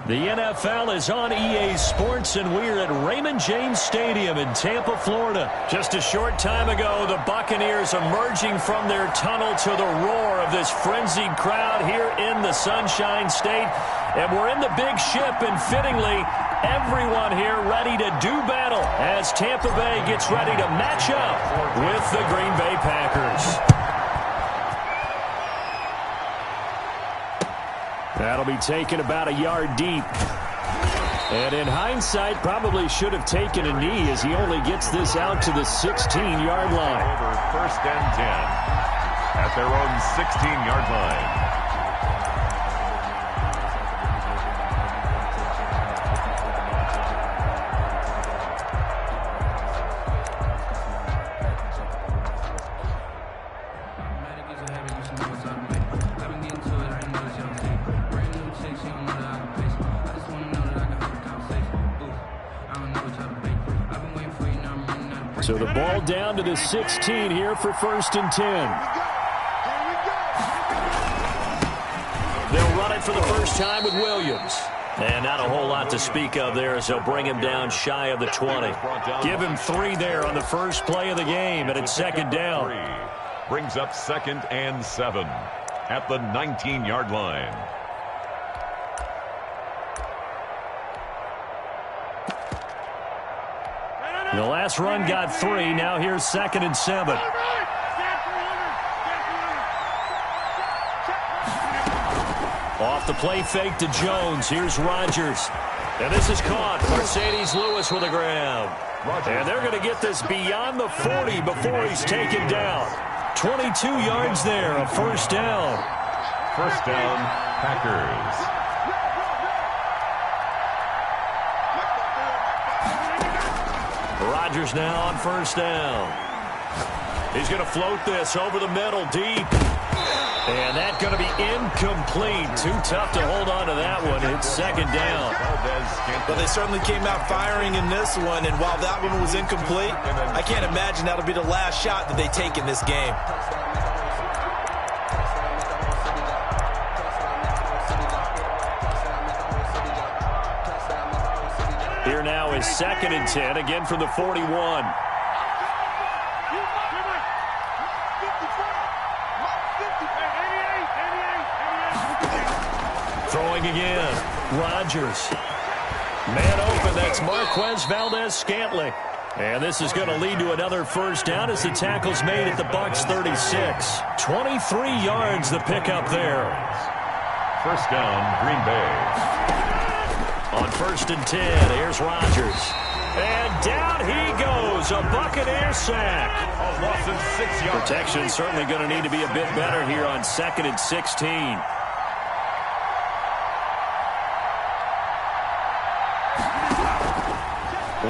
The NFL is on EA Sports, and we're at Raymond James Stadium in Tampa, Florida. Just a short time ago, the Buccaneers emerging from their tunnel to the roar of this frenzied crowd here in the Sunshine State. And we're in the big ship, and fittingly, everyone here ready to do battle as Tampa Bay gets ready to match up with the Green Bay Packers. That'll be taken about a yard deep. And in hindsight, probably should have taken a knee as he only gets this out to the 16-yard line. Over 1st and 10 at their own 16-yard line. So the ball down to the 16 here for 1st and 10. They'll run it for the first time with Williams. And not a whole lot to speak of there as they'll bring him down shy of the 20. Give him 3 there on the first play of the game, and it's 2nd down. Brings up 2nd and 7 at the 19-yard line. The last run got 3. Now here's 2nd and 7. Off the play fake to Jones. Here's Rodgers. And this is caught. Mercedes Lewis with a grab. And they're going to get this beyond the 40 before he's taken down. 22 yards there, a 1st down. 1st down, Packers. Rodgers now on 1st down. He's going to float this over the middle deep. And that's going to be incomplete. Too tough to hold on to that one. It's 2nd down. Well, they certainly came out firing in this one, and while that one was incomplete, I can't imagine that'll be the last shot that they take in this game. Here now is 2nd and 10, again from the 41. Throwing again, Rodgers. Man open, that's Marquez Valdes-Scantling. And this is going to lead to another 1st down as the tackle's made at the Bucs 36. 23 yards the pickup there. 1st down, Green Bay. On 1st and 10, here's Rodgers. And down he goes, a Buccaneer sack. A loss of 6 yards. Protection certainly going to need to be a bit better here on 2nd and 16.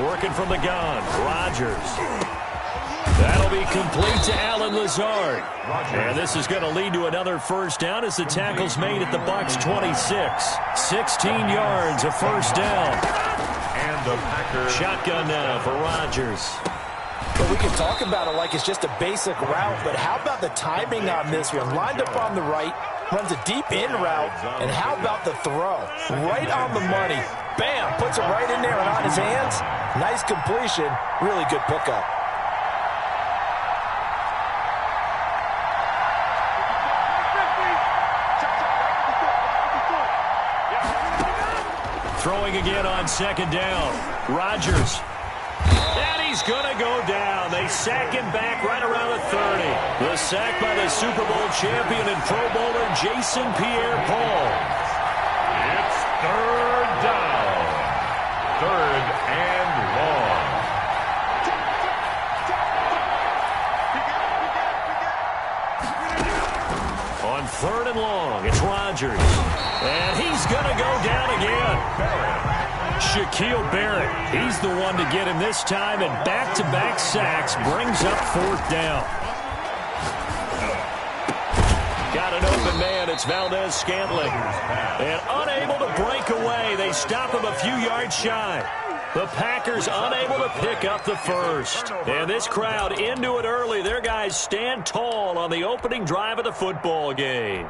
Working from the gun, Rodgers. That'll be complete to Allen Lazard. And this is going to lead to another 1st down as the tackle's made at the Bucs 26. 16 yards, a 1st down. And the Packers. Shotgun now for Rodgers. Well, we can talk about it like it's just a basic route, but how about the timing on this one? Lined up on the right, runs a deep in route, and how about the throw? Right on the money. Bam, puts it right in there and on his hands. Nice completion, really good pickup. Throwing again on 2nd down. Rodgers. And he's going to go down. They sack him back right around the 30. The sack by the Super Bowl champion and Pro Bowler Jason Pierre-Paul. It's 3rd down. 3rd and long. On 3rd and long, it's Rodgers. And he's going to go down again. Shaquille Barrett, he's the one to get him this time, and back-to-back sacks brings up 4th down. Got an open man, it's Valdes-Scantling. And unable to break away, they stop him a few yards shy. The Packers unable to pick up the 1st. And this crowd into it early. Their guys stand tall on the opening drive of the football game.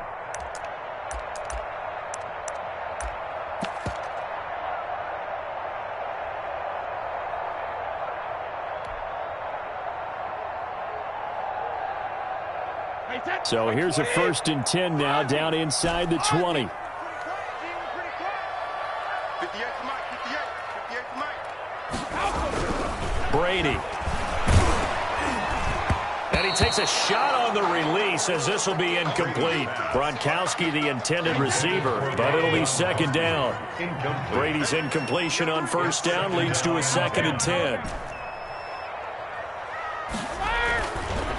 So here's a 1st and 10 now, down inside the 20. Brady. And he takes a shot on the release as this will be incomplete. Gronkowski, the intended receiver, but it'll be 2nd down. Brady's incompletion on 1st down leads to a 2nd and 10.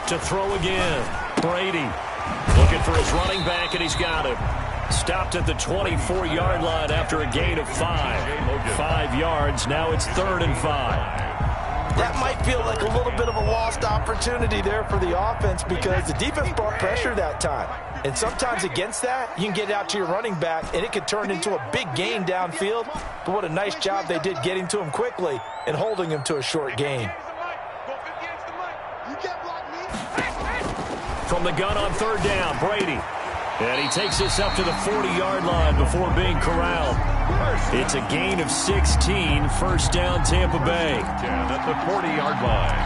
To throw again. Brady looking for his running back, and he's got him. Stopped at the 24-yard line after a gain of 5. 5 yards. Now it's 3rd and 5. That might feel like a little bit of a lost opportunity there for the offense because the defense brought pressure that time. And sometimes against that, you can get out to your running back, and it could turn into a big gain downfield. But what a nice job they did getting to him quickly and holding him to a short gain. From the gun on 3rd down, Brady. And he takes this up to the 40-yard line before being corralled. It's a gain of 16, 1st down Tampa Bay. And at the 40-yard line.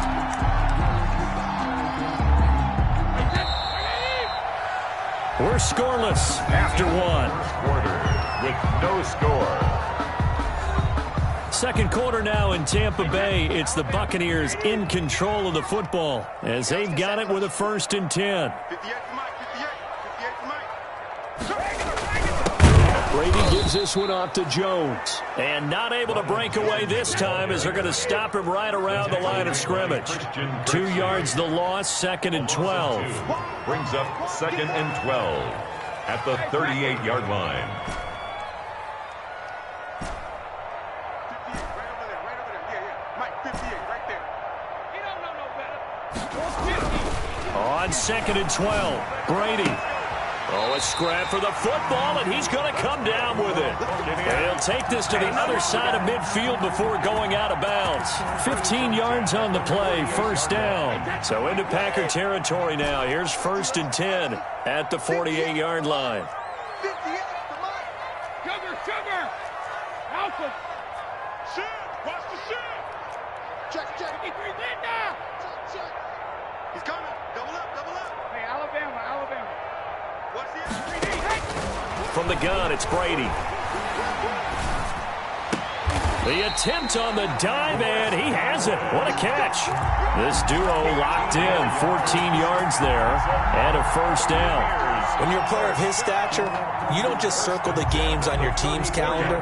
We're scoreless after 1. Quarter with no score. 2nd quarter now in Tampa Bay. It's the Buccaneers in control of the football as they've got it with a 1st and 10. Brady gives this one off to Jones. And not able to break away this time as they're going to stop him right around the line of scrimmage. 2 yards the loss, 2nd and 12. Brings up 2nd and 12 at the 38-yard line. On 2nd and 12, Brady. Oh, a scrap for the football, and he's going to come down with it. And he'll take this to the other side of midfield before going out of bounds. 15 yards on the play, 1st down. So into Packer territory now. Here's 1st and 10 at the 48-yard line. Sugar! Alpha! Watch the shit! Check. 53 Linda! Check. He's coming. Double up. Hey, Alabama. What's the From the gun, it's Brady. The attempt on the dive, and he has it. What a catch. This duo locked in, 14 yards there, and a 1st down. When you're a player of his stature, you don't just circle the games on your team's calendar.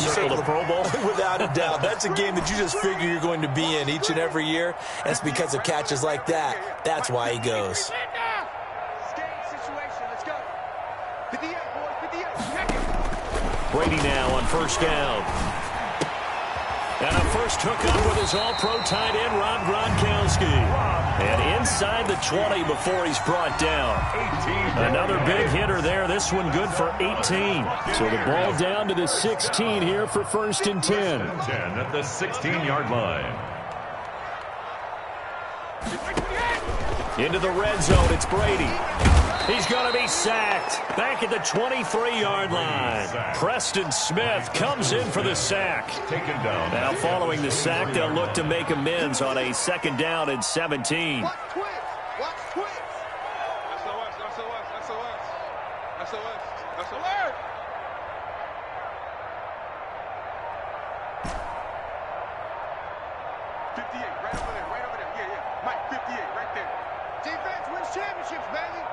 You Circle the Pro Bowl? Without a doubt. That's a game that you just figure you're going to be in each and every year. And it's because of catches like that. That's why he goes. Brady now on 1st down. And a first hookup with his all-pro tight end, Rob Gronkowski. And inside the 20 before he's brought down. Another big hitter there. This one good for 18. So the ball down to the 16 here for 1st and 10. 10 at the 16-yard line. Into the red zone, it's Brady. He's going to be sacked. Back at the 23-yard line. Preston Smith comes in for the sack. Taken down. Now following the sack, they'll look to make amends on a 2nd down and 17. Watch twins. SOS. 58, right over there. Yeah. Mike, 58, right there. Defense wins championships, baby.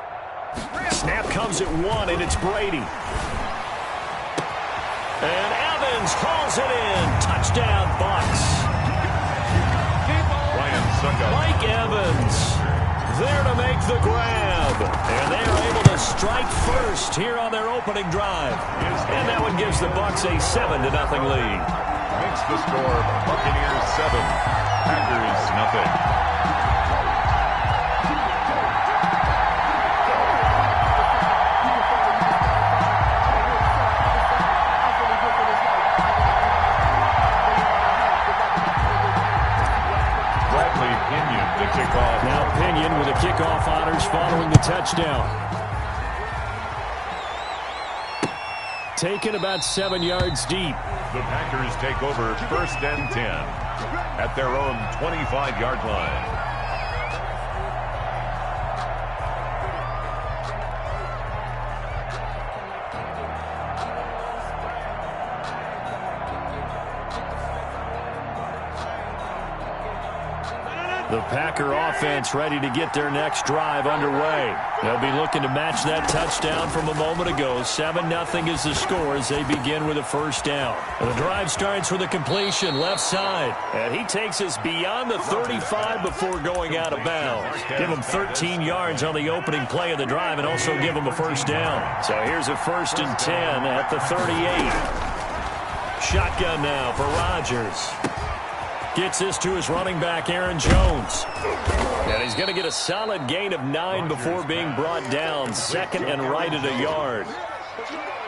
Snap comes at 1, and it's Brady. And Evans hauls it in. Touchdown, Bucs. Ryan Suckup. Mike Evans there to make the grab. And they're able to strike first here on their opening drive. And that one gives the Bucs a 7-0 lead. Makes the score Buccaneers 7, Packers nothing. Kickoff. Now Pinion with the kickoff honors following the touchdown. Taken about 7 yards deep. The Packers take over 1st and 10 at their own 25-yard line. The Packer offense ready to get their next drive underway. They'll be looking to match that touchdown from a moment ago. 7-0 is the score as they begin with a first down. The drive starts with a completion left side. And he takes us beyond the 35 before going out of bounds. Give him 13 yards on the opening play of the drive and also give him a first down. So here's a 1st and 10 at the 38. Shotgun now for Rodgers. Gets this to his running back, Aaron Jones. And he's going to get a solid gain of 9 before being brought down. 2nd and right at a yard.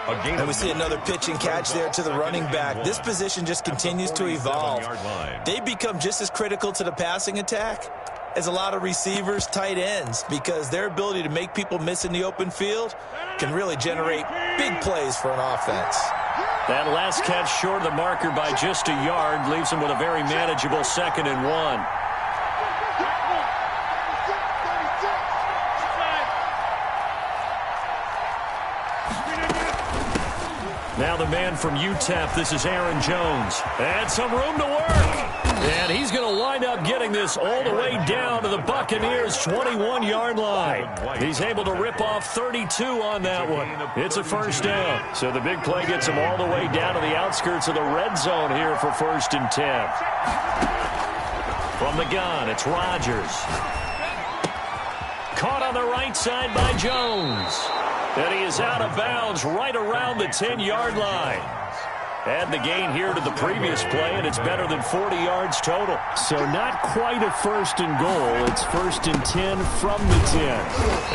And we see another pitch and catch there to the running back. This position just continues to evolve. They become just as critical to the passing attack as a lot of receivers, tight ends, because their ability to make people miss in the open field can really generate big plays for an offense. That last catch short of the marker by just a yard leaves him with a very manageable 2nd and 1. Now the man from UTEP, this is Aaron Jones. And some room to work. And he's going to wind up getting this all the way down to the Buccaneers' 21-yard line. He's able to rip off 32 on that one. It's a first down. So the big play gets him all the way down to the outskirts of the red zone here for 1st and 10. From the gun, it's Rodgers. Caught on the right side by Jones. And he is out of bounds right around the 10-yard line. Add the gain here to the previous play, and it's better than 40 yards total. So not quite a 1st and goal. It's 1st and 10 from the 10.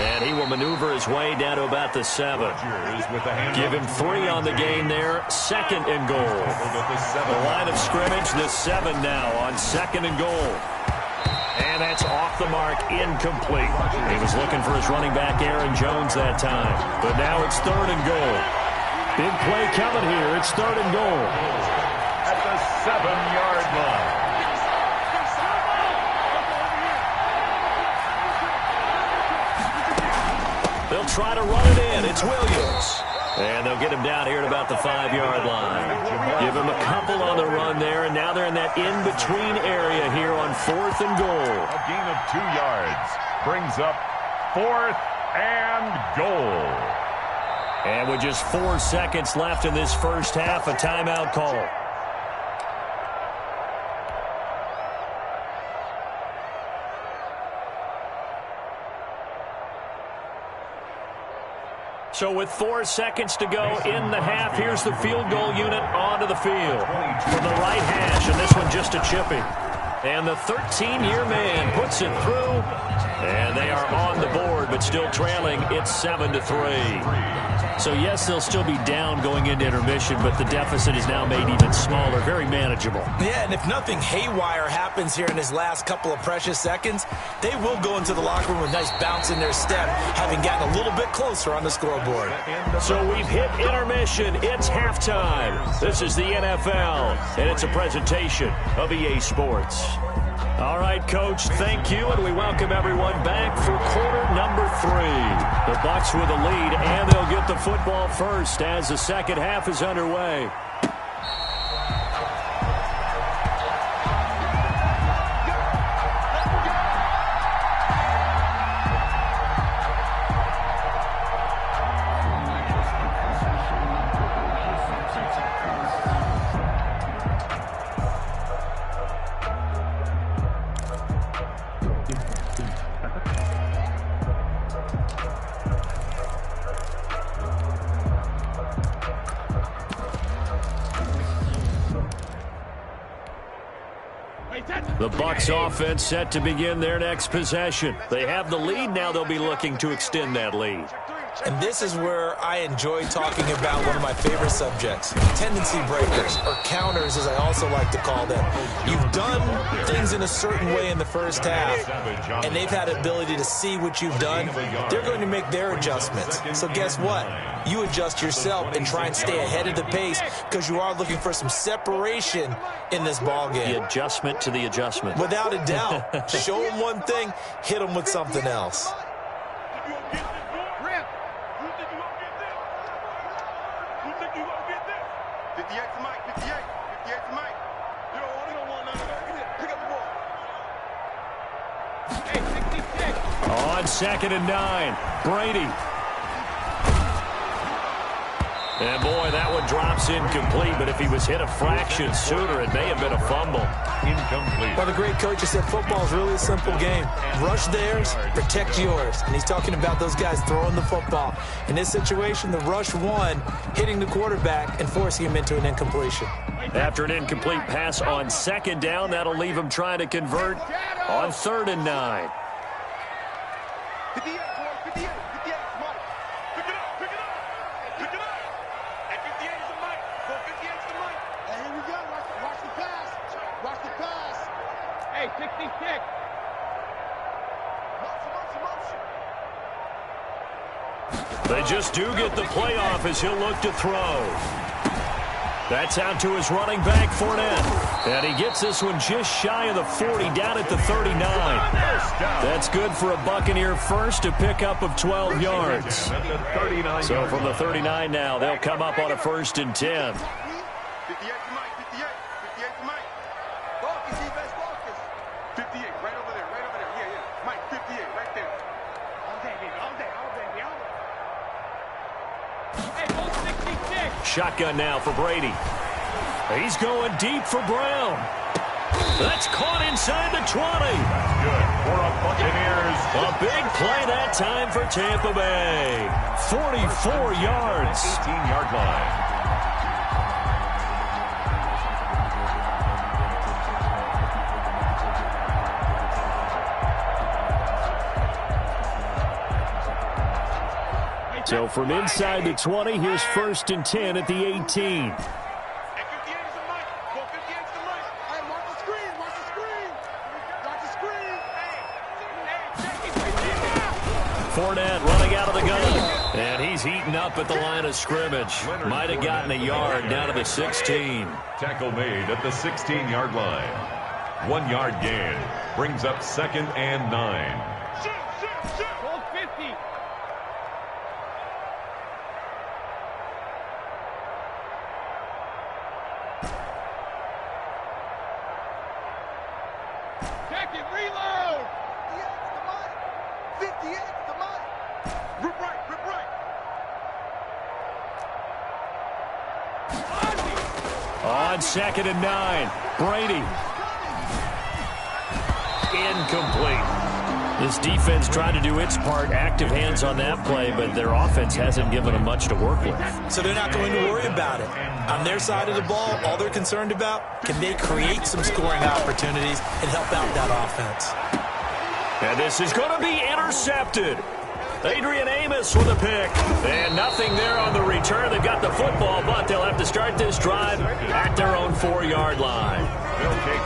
And he will maneuver his way down to about the 7. Give him 3 on the gain there. 2nd and goal. The line of scrimmage, the 7 now on 2nd and goal. And that's off the mark, incomplete. He was looking for his running back, Aaron Jones, that time. But now it's 3rd and goal. Big play coming here. It's 3rd and goal. At the 7-yard line. They'll try to run it in. It's Williams. And they'll get him down here at about the 5-yard line. Give him a couple on the run there, and now they're in that in-between area here on 4th and goal. A gain of 2 yards brings up 4th and goal. And with just 4 seconds left in this first half, a timeout call. So with 4 seconds to go in the half, here's the field goal unit onto the field. From the right hash, and this one just a chipping. And the 13-year man puts it through. And they are on the board, but still trailing. It's 7-3. So, yes, they'll still be down going into intermission, but the deficit is now made even smaller, very manageable. Yeah, and if nothing haywire happens here in his last couple of precious seconds, they will go into the locker room with a nice bounce in their step, having gotten a little bit closer on the scoreboard. So we've hit intermission. It's halftime. This is the NFL, and it's a presentation of EA Sports. All right, Coach, thank you, and we welcome everyone back for quarter number 3. The Bucs with a lead, and they'll get the football first as the second half is underway. The Bucs offense set to begin their next possession. They have the lead. Now they'll be looking to extend that lead. And this is where I enjoy talking about one of my favorite subjects, tendency breakers, or counters as I also like to call them. You've done things in a certain way in the first half, and they've had the ability to see what you've done. They're going to make their adjustments. So guess what? You adjust yourself and try and stay ahead of the pace because you are looking for some separation in this ballgame. The adjustment to the adjustment. Without a doubt. Show them one thing, hit them with something else. On 2nd and 9, Brady. And boy, that one drops incomplete, but if he was hit a fraction sooner, it may have been a fumble. Incomplete. Well, the great coach has said football is really a simple game. Rush theirs, protect yours. And he's talking about those guys throwing the football. In this situation, the rush won, hitting the quarterback and forcing him into an incompletion. After an incomplete pass on 2nd down, that'll leave him trying to convert on 3rd and 9. 58, 58, 58 is Mike. Pick it up, pick it up, pick it up. At 58 is the Mike. Go 58 is the Mike. And here we go. Watch the pass. Watch the pass. Hey, 66. Motion. They just do get the playoff as he'll look to throw. That's out to his running back, Fournette. And he gets this one just shy of the 40, down at the 39. That's good for a Buccaneer first, a pickup of 12 yards. So from the 39 now, they'll come up on a 1st and 10. 58 to Mike, 58. 58 to Mike. Focus, defense, focus. 58, right over there, right over there. Yeah, yeah. Mike, 58, right there. All day, baby, all day, all day, all day. Hey, hold 66. Shotgun now for Brady. He's going deep for Brown. That's caught inside the 20. Good for a Buccaneers. A big play that time for Tampa Bay. 44 yards. 18-yard line. So from inside the 20, here's 1st and 10 at the 18. At 58 is the Mike. Go 58 is the Mike. Hey, watch the screen, watch the screen. Watch the screen. Hey, Fournette running out of the gun. And he's heating up at the line of scrimmage. Might have gotten a yard down to the 16. Tackle made at the 16-yard line. 1 yard gain. Brings up 2nd and 9. shoot, shoot, shoot. Hold 50. Second, reload. 58 to Mike. Rip right, rip right. On 2nd and 9, Brady. Incomplete. This defense tried to do its part, active hands on that play, but their offense hasn't given them much to work with. So they're not going to worry about it. On their side of the ball, all they're concerned about, can they create some scoring opportunities and help out that offense? And this is going to be intercepted. Adrian Amos with a pick. And nothing there on the return. They've got the football, but they'll have to start this drive at their own 4-yard line.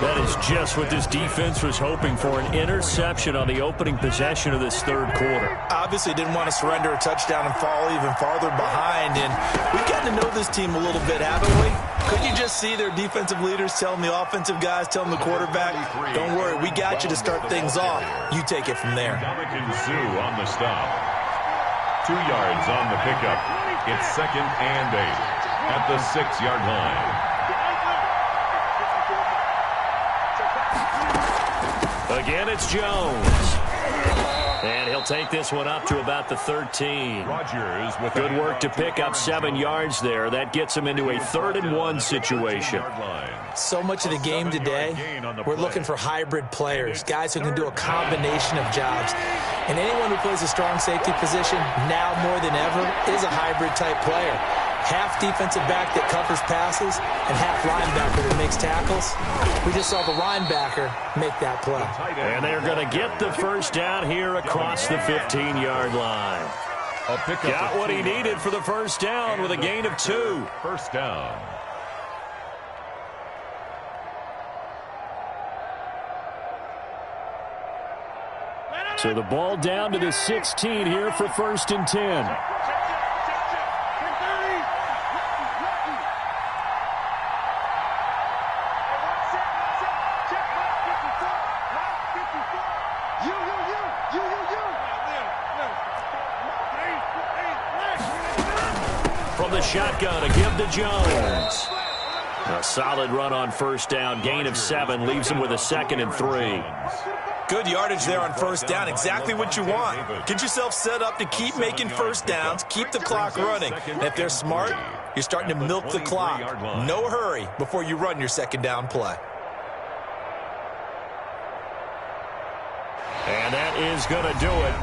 That is just what this defense was hoping for, an interception on the opening possession of this 3rd quarter. Obviously didn't want to surrender a touchdown and fall even farther behind. And we've gotten to know this team a little bit, haven't we? Could you just see their defensive leaders telling the offensive guys, telling the quarterback, don't worry, we got you to start things off. You take it from there. Dominican Sue on the stop. 2 yards on the pickup. It's 2nd and 8 at the 6-yard line. Again, it's Jones. And he'll take this one up to about the 13. Rodgers with Good work to pick up 7 yards there. That gets him into a 3rd and 1 situation. So much of the game today, we're looking for hybrid players, guys who can do a combination of jobs. And anyone who plays a strong safety position, now more than ever, is a hybrid type player. Half defensive back that covers passes and half linebacker that makes tackles. We just saw the linebacker make that play. And they're going to get the first down here across the 15-yard line. Got what he needed for the first down with a gain of 2. First down. So the ball down to the 16 here for 1st and 10. From the shotgun, a give to Jones. A solid run on first down. Gain of 7 leaves him with a 2nd and 3. Good yardage there on first down. Exactly what you want. Get yourself set up to keep making first downs, keep the clock running. And if they're smart, you're starting to milk the clock. No hurry before you run your second down play. And that is going to do it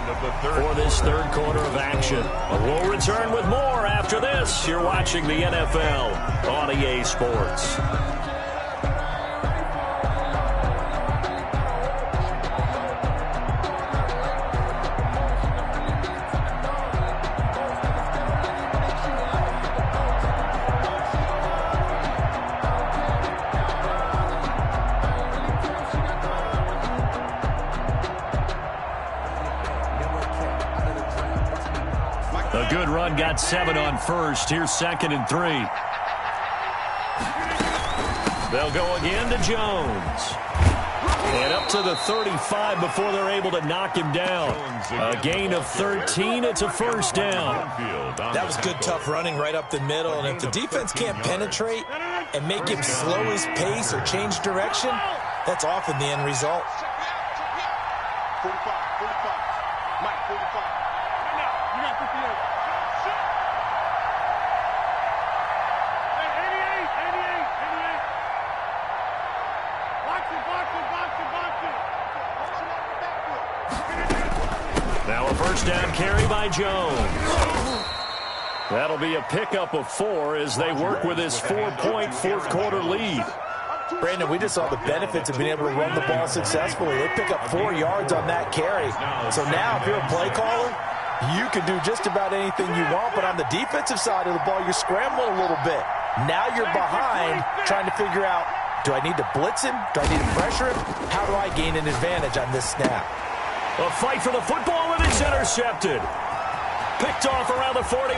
for this third quarter of action. We'll return with more after this. You're watching the NFL on EA Sports. A good run, got 7 on first. Here's 2nd and 3. They'll go again to Jones. And up to the 35 before they're able to knock him down. A gain of 13. It's a first down. That was good, tough running right up the middle. And if the defense can't penetrate and make him slow his pace or change direction, that's often the end result. 45, 45. Mike, 45. You got 58. Now a first down carry by Jones. That'll be a pickup of 4 as they work with his 4-point fourth quarter lead. Brandon, we just saw the benefits of being able to run the ball successfully. They pick up 4 yards on that carry. So now if you're a play caller, you can do just about anything you want. But on the defensive side of the ball, you're scrambling a little bit. Now you're behind trying to figure out, do I need to blitz him? Do I need to pressure him? How do I gain an advantage on this snap? A fight for the football, and it's intercepted. Picked off around the 41.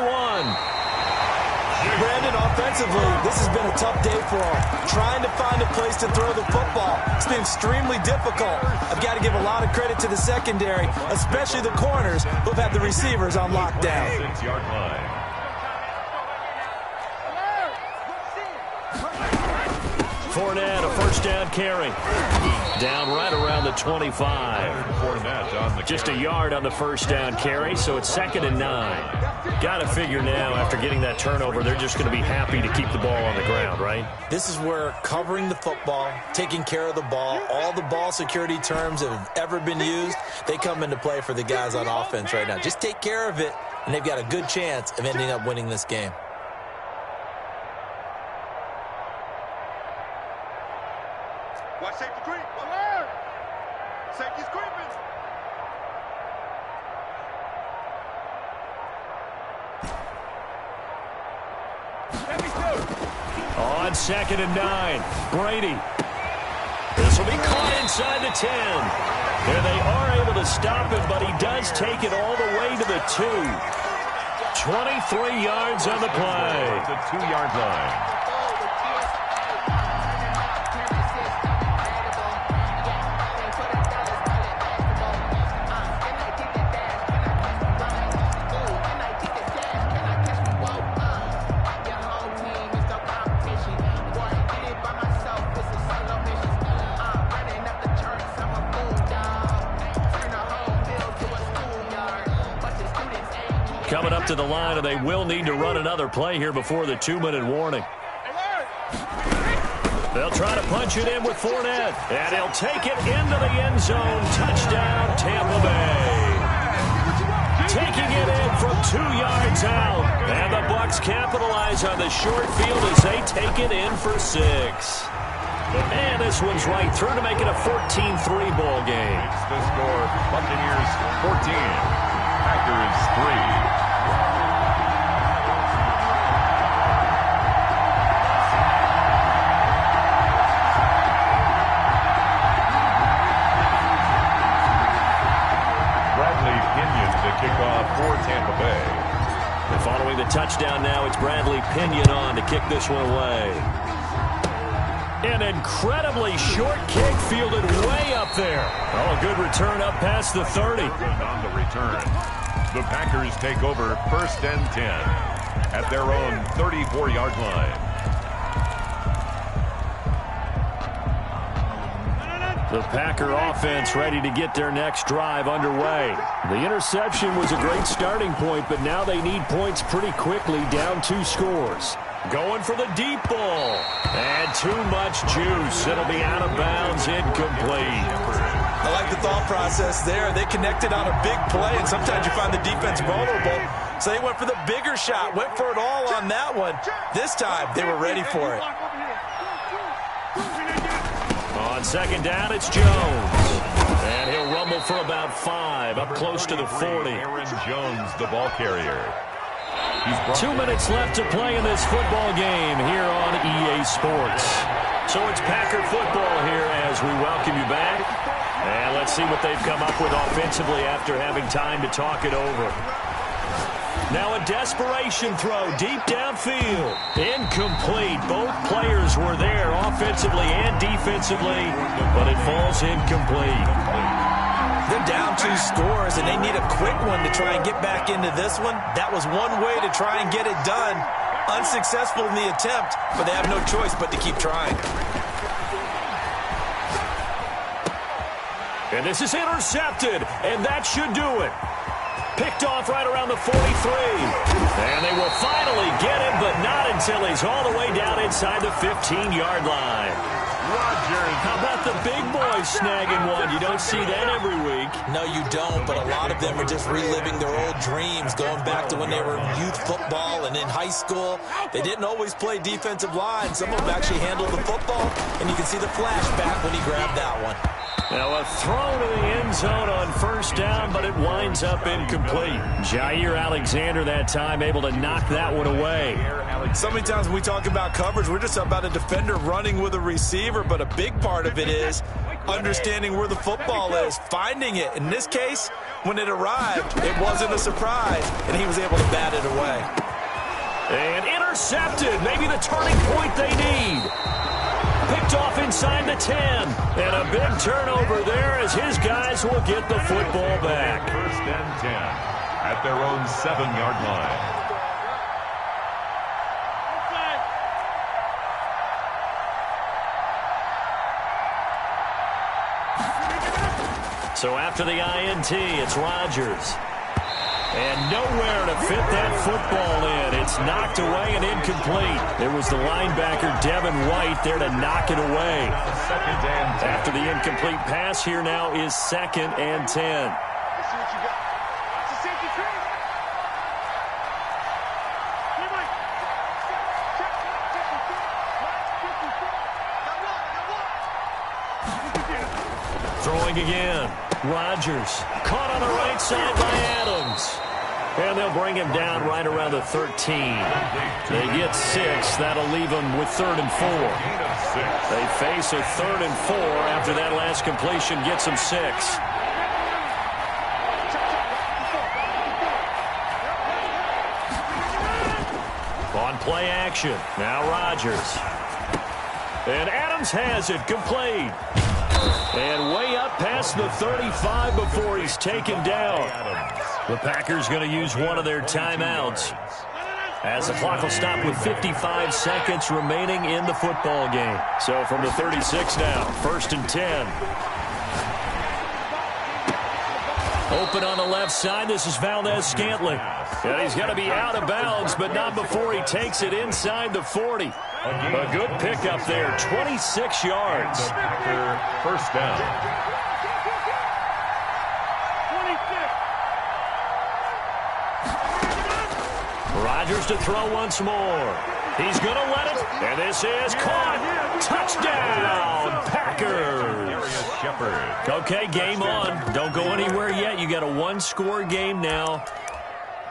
Brandon, offensively, this has been a tough day for him. Trying to find a place to throw the football. It's been extremely difficult. I've got to give a lot of credit to the secondary, especially the corners who've had the receivers on lockdown. 6-yard line. Fournette, a first down carry. Down right around the 25. Fournette on the Just a yard on the first down carry, so it's 2nd and 9. Got to figure now, after getting that turnover, they're just going to be happy to keep the ball on the ground, right? This is where covering the football, taking care of the ball, all the ball security terms that have ever been used, they come into play for the guys on offense right now. Just take care of it, and they've got a good chance of ending up winning this game. Watch safety creep. Alert! Safety's creeping. On 2nd and 9, Brady. This will be caught inside the 10. And they are able to stop him, but he does take it all the way to the 2. 23 yards on the play. It's a 2-yard line. Coming up to the line, and they will need to run another play here before the 2-minute warning. They'll try to punch it in with Fournette, and he'll take it into the end zone. Touchdown, Tampa Bay. Taking it in from 2 yards out, and the Bucs capitalize on the short field as they take it in for 6. And this one's right through to make it a 14-3 ball game. It's the score, Buccaneers 14, Packers 3. Kickoff for Tampa Bay. And following the touchdown now, it's Bradley Pinion on to kick this one away. An incredibly short kick fielded way up there. Oh, a good return up past the 30. On the return, the Packers take over 1st and 10 at their own 34-yard line. The Packer offense ready to get their next drive underway. The interception was a great starting point, but now they need points pretty quickly, down 2 scores. Going for the deep ball. And too much juice. It'll be out of bounds, incomplete. I like the thought process there. They connected on a big play, and sometimes you find the defense vulnerable. So they went for the bigger shot, went for it all on that one. This time, they were ready for it. On second down, it's Jones. And he'll rumble for about 5, up close to the 40. Aaron Jones, the ball carrier. 2 minutes left to play in this football game here on EA Sports. So it's Packer football here as we welcome you back. And let's see what they've come up with offensively after having time to talk it over. Now a desperation throw deep downfield. Incomplete. Both players were there offensively and defensively, but it falls incomplete. They're down 2 scores, and they need a quick one to try and get back into this one. That was one way to try and get it done. Unsuccessful in the attempt, but they have no choice but to keep trying. And this is intercepted, and that should do it. Picked off right around the 43. And they will finally get him, but not until he's all the way down inside the 15-yard line. Rodgers. How about the big boys snagging one? You don't see that every week. No, you don't, but a lot of them are just reliving their old dreams, going back to when they were in youth football and in high school. They didn't always play defensive line. Some of them actually handled the football, and you can see the flashback when he grabbed that one. Now a throw to the end zone on first down, but it winds up incomplete. Jair Alexander that time able to knock that one away. So many times when we talk about coverage, we're just about a defender running with a receiver, but a big part of it is understanding where the football is, finding it. In this case, when it arrived, it wasn't a surprise, and he was able to bat it away. And intercepted, maybe the turning point they need. Picked off inside the 10. And a big turnover there as his guys will get the football back. First and 10 at their own 7-yard line. So after the INT, it's Rodgers. And nowhere to fit that football in. It's knocked away and incomplete. It was the linebacker, Devin White, there to knock it away. Second and 10. After the incomplete pass, here now is 2nd and 10. Let's see what you got. It's a safety tree. Hey, Mike. Check. Throwing again. Rodgers caught on the right side by Adams. And they'll bring him down right around the 13. They get 6. That'll leave them with 3rd and 4. They face a 3rd and 4 after that last completion gets them 6. On play action. Now Rodgers. And Adams has it complete. And way up past the 35 before he's taken down. The Packers going to use one of their timeouts as the clock will stop with 55 seconds remaining in the football game. So from the 36 now, 1st and 10. Open on the left side. This is Valdez-Scantling. And he's going to be out of bounds, but not before he takes it inside the 40. A good pickup there, 26 yards. First down. 26. Rodgers to throw once more. He's going to let it, and this is caught. Touchdown, Packers. Okay, game on. Don't go anywhere yet. You got a 1-score game now.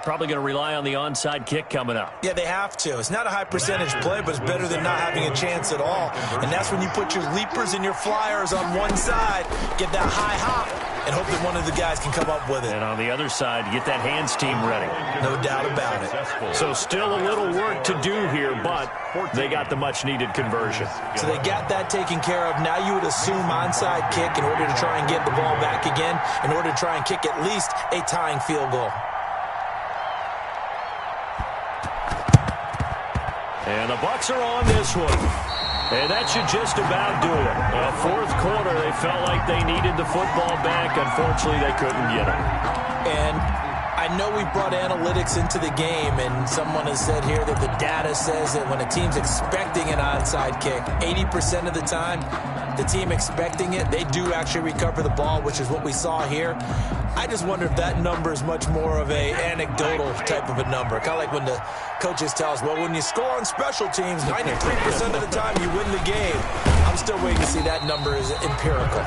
Probably going to rely on the onside kick coming up. Yeah, they have to. It's not a high percentage play, but it's better than not having a chance at all. And that's when you put your leapers and your flyers on one side, get that high hop, and hope that one of the guys can come up with it. And on the other side, get that hands team ready. No doubt about it. So still a little work to do here, but they got the much-needed conversion. So they got that taken care of. Now you would assume onside kick in order to try and get the ball back again, in order to try and kick at least a tying field goal. And the Bucs are on this one. And that should just about do it. Fourth quarter, they felt like they needed the football back. Unfortunately, they couldn't get it. And I know we brought analytics into the game, and someone has said here that the data says that when a team's expecting an onside kick, 80% of the time, the team expecting it, they do actually recover the ball, which is what we saw here. I just wonder if that number is much more of a anecdotal type of a number. Kind of like when the coaches tell us, well, when you score on special teams, 93% of the time you win the game. I'm still waiting to see that number is empirical.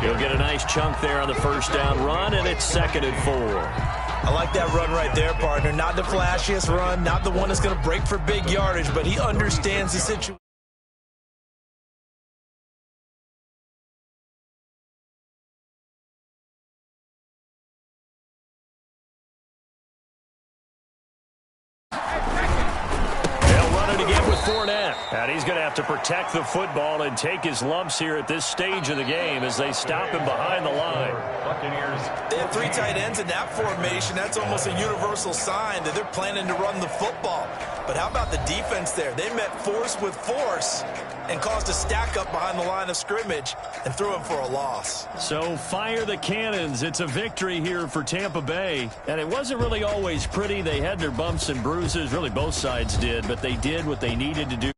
He'll get a nice chunk there on the first down run, and it's 2nd and 4. I like that run right there, partner. Not the flashiest run, not the one that's going to break for big yardage, but he understands the situation. And he's going to have to protect the football and take his lumps here at this stage of the game as they stop him behind the line. Buccaneers. They have 3 tight ends in that formation. That's almost a universal sign that they're planning to run the football. But how about the defense there? They met force with force and caused a stack up behind the line of scrimmage and threw him for a loss. So fire the cannons. It's a victory here for Tampa Bay. And it wasn't really always pretty. They had their bumps and bruises. Really both sides did. But they did what they needed to do.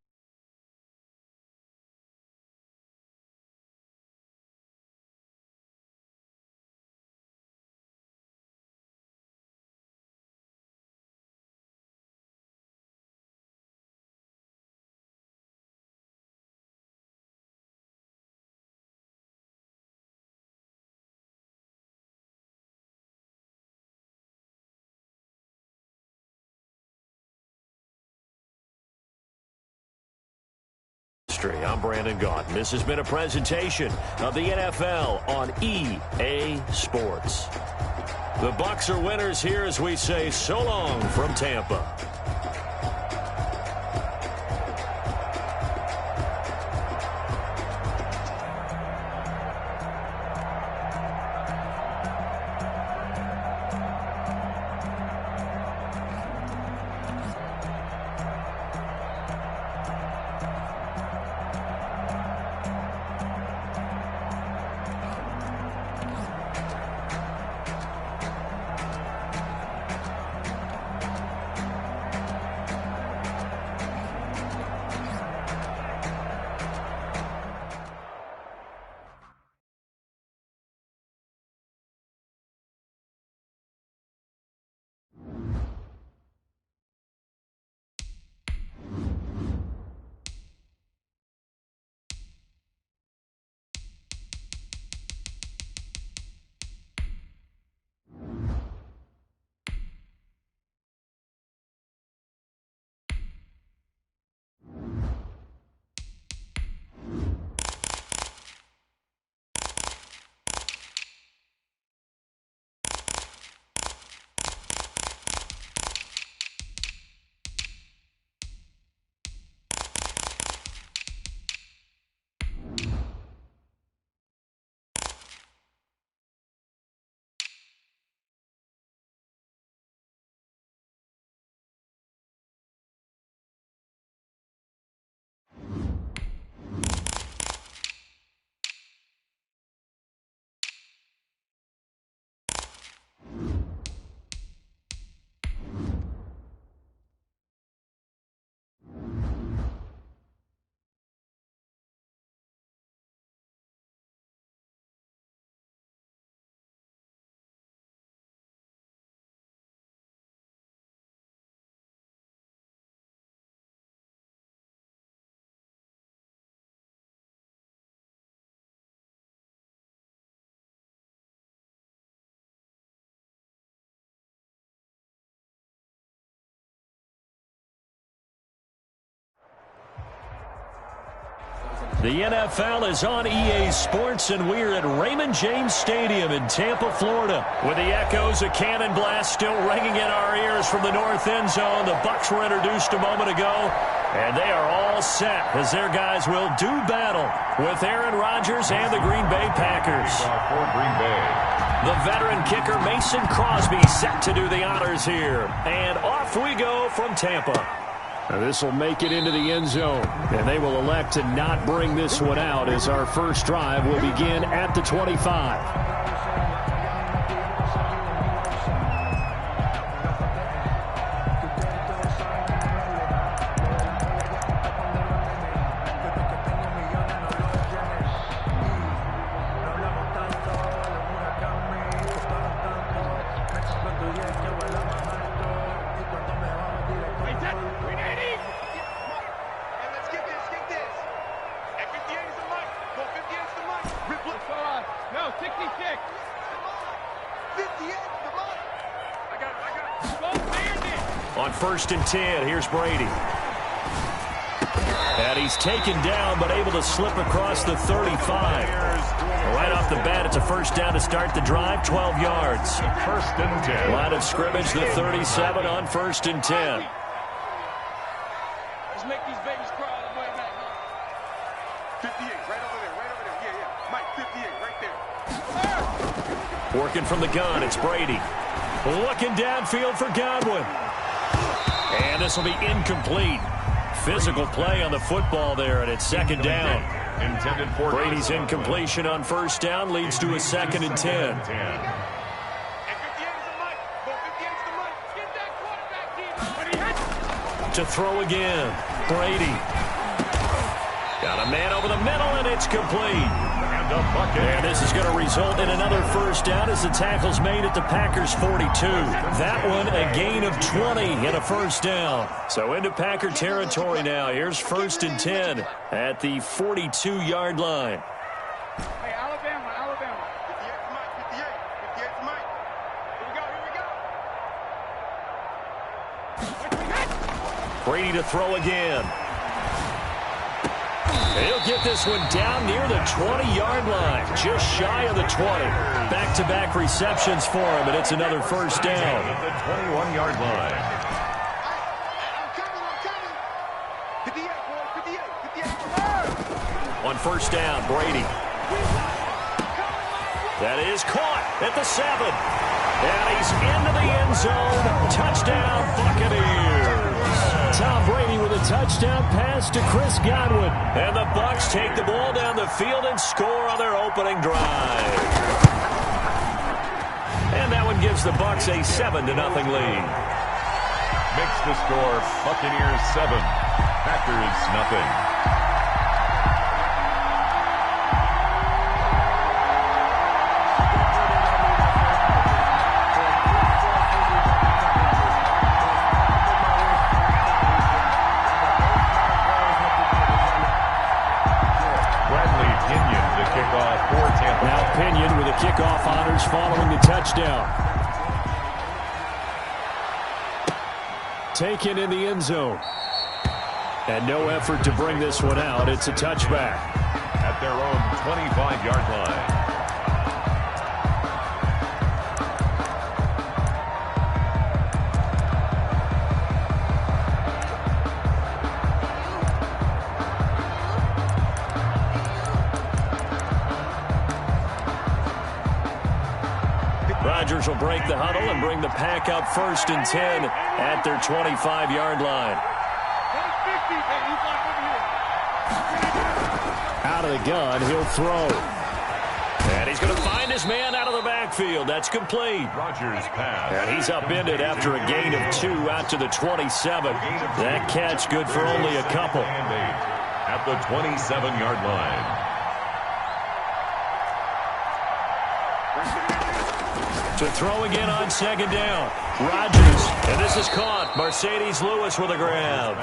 I'm Brandon Gaudin. This has been a presentation of the NFL on EA Sports. The Bucs are winners here as we say so long from Tampa. The NFL is on EA Sports, and we're at Raymond James Stadium in Tampa, Florida. With the echoes of cannon blast still ringing in our ears from the north end zone. The Bucs were introduced a moment ago, and they are all set as their guys will do battle with Aaron Rodgers and the Green Bay Packers. For Green Bay. The veteran kicker Mason Crosby set to do the honors here. And off we go from Tampa. This will make it into the end zone, and they will elect to not bring this one out as our first drive will begin at the 25. On 1st and 10, here's Brady. And he's taken down, but able to slip across the 35. Right off the bat, it's a first down to start the drive, 12 yards. 1st and 10. Line of scrimmage, the 37 on 1st and 10. Let's make these babies cry on the way back. 58, right over there, right over there. Yeah, yeah. Mike, 58, right there. Working from the gun, it's Brady. Looking downfield for Godwin. And this will be incomplete. Physical play on the football there, and it's 2nd down. Intended for Brady's incompletion on 1st down leads to a 2nd and 10. To throw again, Brady. Got a man over the middle, and it's complete. And this is going to result in another first down as the tackle's made at the Packers' 42. That one a gain of 20 and a first down. So into Packer territory now. Here's 1st and 10 at the 42-yard line. Hey, Alabama. 58 to Mike. Here we go. Brady to throw again. He'll get this one down near the 20-yard line, just shy of the 20. Back-to-back receptions for him, and it's another first down. At the 21-yard line. I'm coming. 58, boy, 58. On 1st down, Brady. That is caught at the 7. And he's into the end zone. Touchdown, Buccaneers. Tom Brady with a touchdown pass to Chris Godwin. And the Bucs take the ball down the field and score on their opening drive. And that one gives the Bucs a 7-0 lead. Makes the score Buccaneers 7, Packers nothing. Now Pinion with the kickoff honors following the touchdown. Taken in the end zone. And no effort to bring this one out. It's a touchback. At their own 25-yard line. Rodgers will break the huddle and bring the Pack up 1st and 10 at their 25-yard line. Out of the gun, he'll throw. And he's going to find his man out of the backfield. That's complete. Rodgers pass. And he's upended after a gain of 2 out to the 27. That catch good for only a couple. At the 27-yard line. To throw again on 2nd down. Rodgers. And this is caught. Mercedes Lewis with a grab.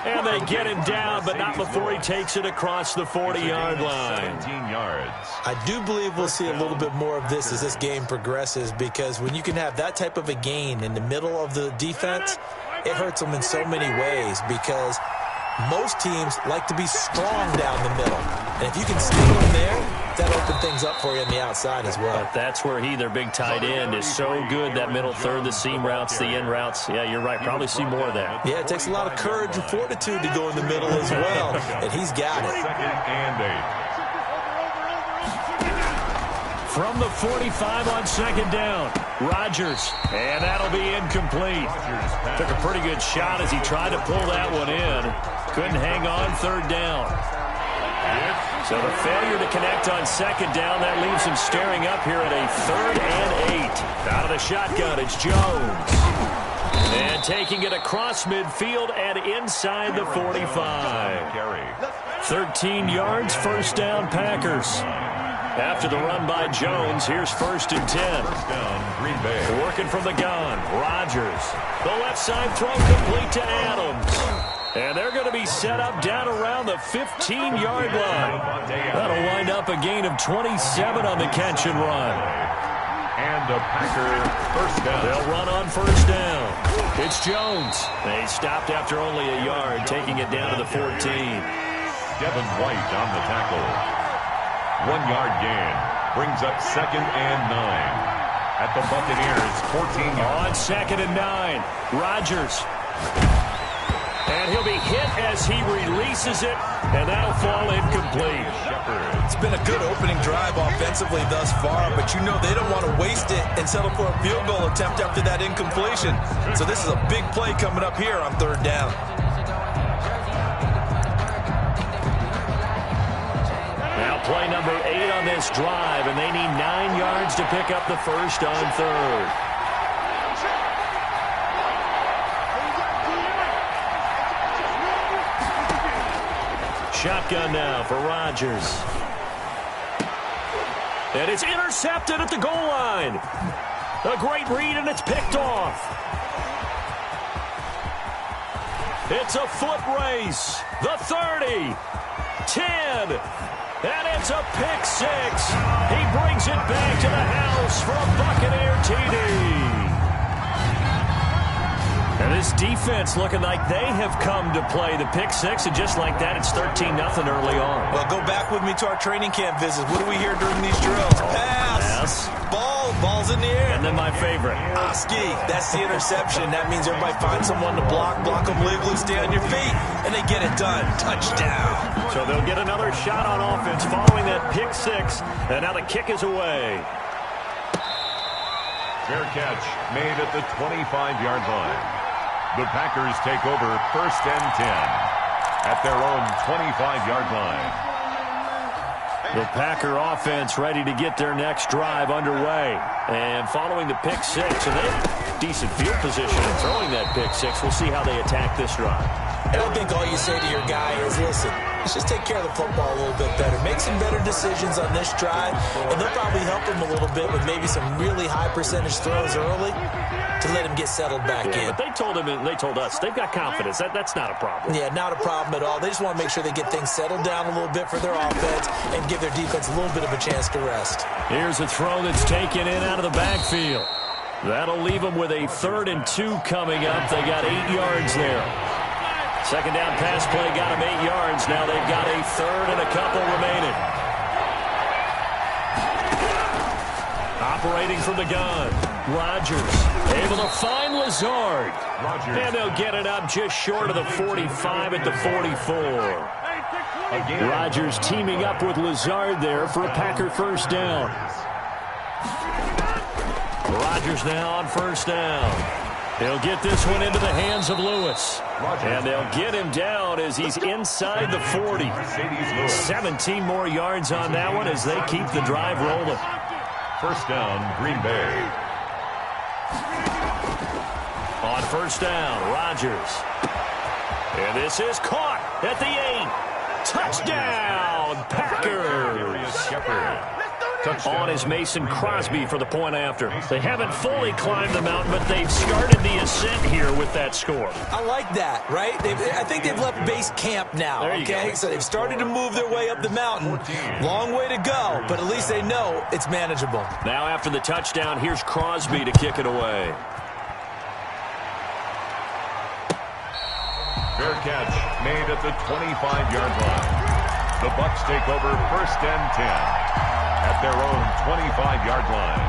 And they get him down, but not before he takes it across the 40-yard line. 17 yards. I do believe we'll see a little bit more of this as this game progresses, because when you can have that type of a gain in the middle of the defense, it hurts them in so many ways, because most teams like to be strong down the middle. And if you can steal them there, that opens things up for you on the outside as well. But that's where their big tight end, is so good. That middle third, the seam routes, the in routes. Yeah, you're right. Probably see more of that. Yeah, it takes a lot of courage and fortitude to go in the middle as well. And he's got it. 2nd and 8. from the 45 on second down. Rodgers, and that'll be incomplete. Took a pretty good shot as he tried to pull that one in. Couldn't hang on third down. So the failure to connect on second down, that leaves him staring up here at a 3rd and 8. Out of the shotgun, it's Jones. And taking it across midfield and inside the 45. 13 yards, first down, Packers. After the run by Jones, here's 1st and 10. Green Bay. Working from the gun, Rodgers. The left side throw complete to Adams. And they're going to be set up down around the 15-yard line. That'll wind up a gain of 27 on the catch and run. And a Packer first down. They'll run on first down. It's Jones. They stopped after only a yard, taking it down to the 14. Devin White on the tackle. 1-yard gain. Brings up 2nd and 9. At the Buccaneers, 14 yards. On 2nd and 9. Rodgers. And he'll be hit as he releases it, and that'll fall incomplete. It's been a good opening drive offensively thus far, but you know they don't want to waste it and settle for a field goal attempt after that incompletion. So this is a big play coming up here on 3rd down. Now play number 8 on this drive, and they need 9 yards to pick up the first on 3rd. Shotgun now for Rodgers. And it's intercepted at the goal line. A great read, and it's picked off. It's a foot race. The 30. 10. And it's a pick 6. He brings it back to the house for a Buccaneer TD. And this defense looking like they have come to play the pick 6, and just like that, it's 13-0 early on. Well, go back with me to our training camp visits. What do we hear during these drills? Pass. Ball's in the air. And then my favorite. Ski, that's the interception. That means everybody finds someone to block them legally, stay on your feet, and they get it done. Touchdown. So they'll get another shot on offense following that pick 6, and now the kick is away. Fair catch made at the 25-yard line. The Packers take over 1st and 10 at their own 25-yard line. The Packer offense ready to get their next drive underway. And following the pick 6, and they have decent field position and throwing that pick 6. We'll see how they attack this drive. I don't think all you say to your guy is, listen, let's just take care of the football a little bit better. Make some better decisions on this drive, and they'll probably help him a little bit with maybe some really high percentage throws early to let him get settled back in. But they told him, and they told us, they've got confidence. That's not a problem. Yeah, not a problem at all. They just want to make sure they get things settled down a little bit for their offense and give their defense a little bit of a chance to rest. Here's a throw that's taken in out of the backfield. That'll leave them with a 3rd and 2 coming up. They got 8 yards there. Second down pass play got them 8 yards. Now they've got a 3rd and a couple remaining. Operating from the gun. Rodgers able to find Lazard. And they'll get it up just short of the 45 at the 44. Rodgers teaming up with Lazard there for a Packer first down. Rodgers now on first down. He'll get this one into the hands of Lewis. And they'll get him down as he's inside the 40. 17 more yards on that one as they keep the drive rolling. First down, Green Bay. On first down, Rodgers. And this is caught at the 8. Touchdown, Packers. On is Mason Crosby for the point after. They haven't fully climbed the mountain, but they've started the ascent here with that score. I like that, right? I think they've left base camp now, okay? So they've started to move their way up the mountain. Long way to go, but at least they know it's manageable. Now after the touchdown, here's Crosby to kick it away. Fair catch made at the 25-yard line. The Bucs take over 1st and 10 at their own 25-yard line.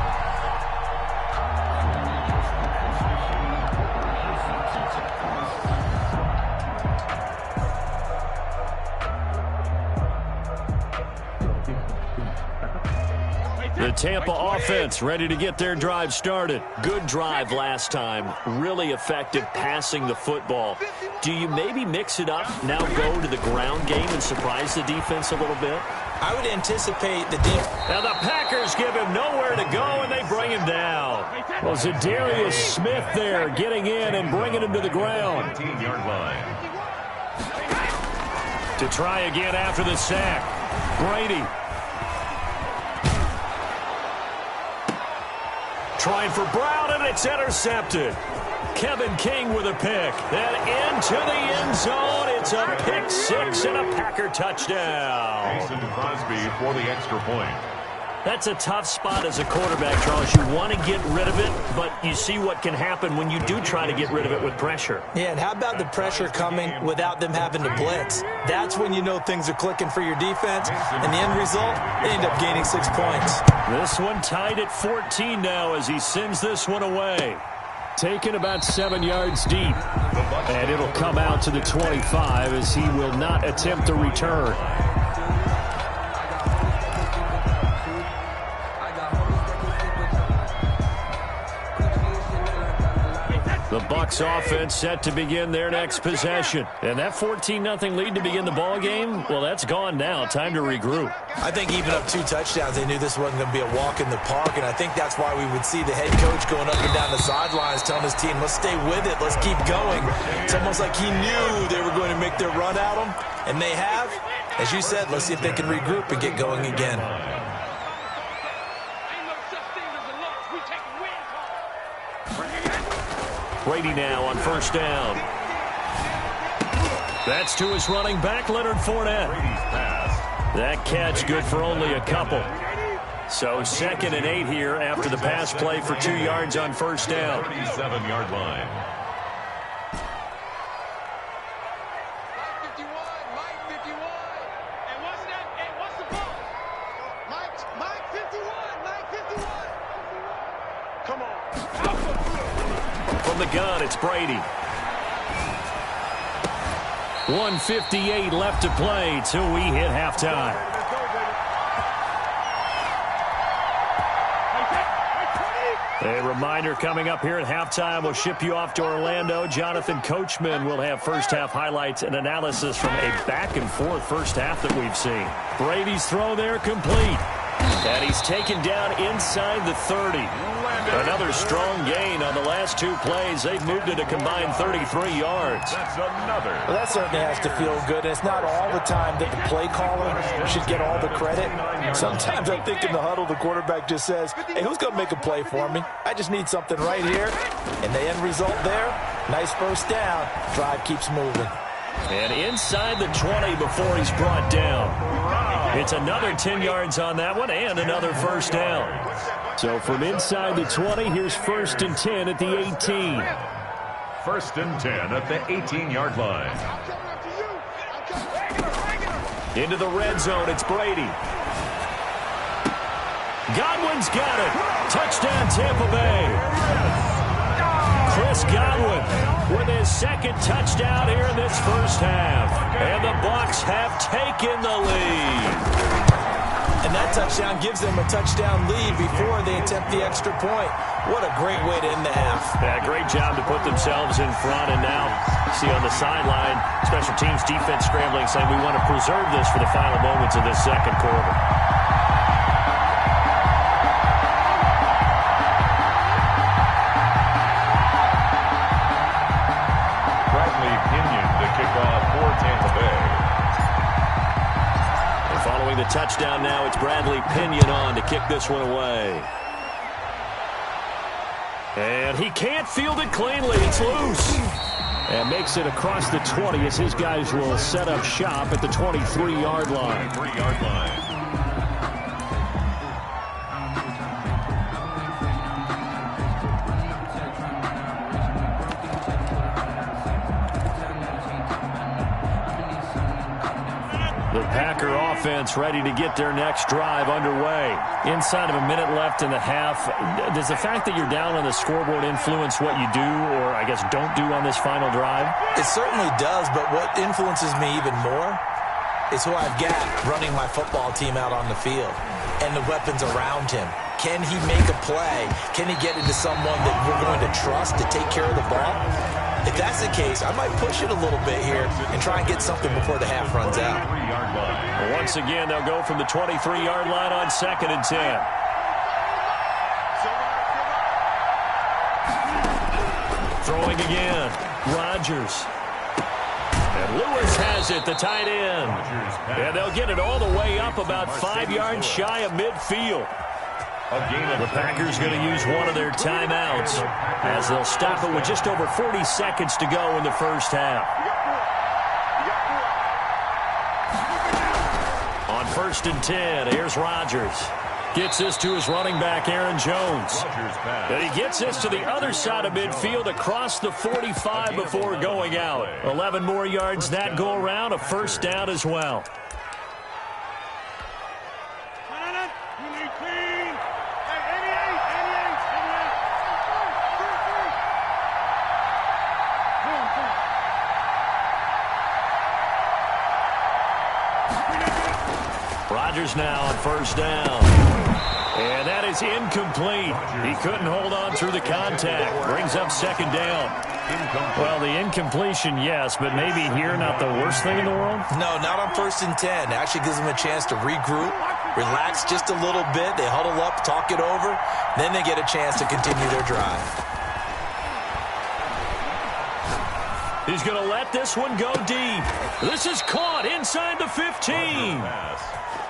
The Tampa offense ready to get their drive started. Good drive last time. Really effective passing the football. Do you maybe mix it up, now go to the ground game and surprise the defense a little bit? I would anticipate the defense. Now the Packers give him nowhere to go, and they bring him down. Well, Zadarius Smith there getting in and bringing him to the ground. 18-yard line. To try again after the sack. Brady. Trying for Brown, and it's intercepted. Kevin King with a pick. Then into the end zone. It's a pick six and a Packer touchdown. Mason Crosby for the extra point. That's a tough spot as a quarterback, Charles. You want to get rid of it, but you see what can happen when you do try to get rid of it with pressure. Yeah, and how about the pressure coming without them having to blitz? That's when you know things are clicking for your defense, and the end result, they end up gaining 6 points. This one tied at 14 now as he sends this one away. Taken about 7 yards deep, and it'll come out to the 25 as he will not attempt a return. The Bucs offense set to begin their next possession. And that 14-0 lead to begin the ball game, well, that's gone now. Time to regroup. I think even up 2 touchdowns, they knew this wasn't going to be a walk in the park, and I think that's why we would see the head coach going up and down the sidelines telling his team, let's stay with it, let's keep going. It's almost like he knew they were going to make their run at him, and they have. As you said, let's see if they can regroup and get going again. Brady now on first down. That's to his running back, Leonard Fournette. That catch good for only a couple. So 2nd and 8 here after the pass play for 2 yards on first down. 37-yard line. From the gun, it's Brady. 1:58 left to play till we hit halftime. A reminder coming up here at halftime. We'll ship you off to Orlando. Jonathan Coachman will have first-half highlights and analysis from a back-and-forth first half that we've seen. Brady's throw there complete. And he's taken down inside the 30. Another strong gain on the last 2 plays. They've moved it a combined 33 yards. That's another. Well, that certainly has to feel good. It's not all the time that the play caller should get all the credit. Sometimes I think in the huddle, the quarterback just says, hey, who's going to make a play for me? I just need something right here. And the end result there, nice first down. Drive keeps moving. And inside the 20 before he's brought down. It's another 10 yards on that one and another first down. So from inside the 20, here's 1st and 10 at the 18. 1st and 10 at the 18-yard line. Into the red zone, it's Brady. Godwin's got it. Touchdown, Tampa Bay. Chris Godwin with his 2nd touchdown here in this first half. And the Bucs have taken the lead. And that touchdown gives them a touchdown lead before they attempt the extra point. What a great way to end the half. Yeah, great job to put themselves in front. And now, see on the sideline, special teams defense scrambling, saying we want to preserve this for the final moments of this 2nd quarter. Bradley Pinion to kick off for Tampa Bay. And following the touchdown now, it's Bradley Pinion on to kick this one away. And he can't field it cleanly. It's loose. And makes it across the 20 as his guys will set up shop at the 23-yard line. 23-yard line. The Packer offense ready to get their next drive underway. Inside of a minute left in the half, does the fact that you're down on the scoreboard influence what you do or, I guess, don't do on this final drive? It certainly does, but what influences me even more is who I've got running my football team out on the field. and the weapons around him. Can he make a play? Can he get into someone that we're going to trust to take care of the ball? If that's the case, I might push it a little bit here and try and get something before the half runs out. Once again, they'll go from the 23-yard line on 2nd and 10. Throwing again, Rodgers. And Lewis has it, the tight end. And they'll get it all the way up about 5 yards shy of midfield. The Packers going to use one of their timeouts as they'll stop it with just over 40 seconds to go in the first half. On 1st and 10, here's Rodgers. Gets this to his running back, Aaron Jones. And he gets this to the other side of midfield across the 45 before going out. 11 more yards that go around, a first down as well. Rodgers now on first down. And that is incomplete. He couldn't hold on through the contact. Brings up 2nd down. Well, the incompletion, yes, but maybe here not the worst thing in the world? No, not on 1st and 10. Actually gives them a chance to regroup, relax just a little bit. They huddle up, talk it over. Then they get a chance to continue their drive. He's going to let this one go deep. This is caught inside the 15.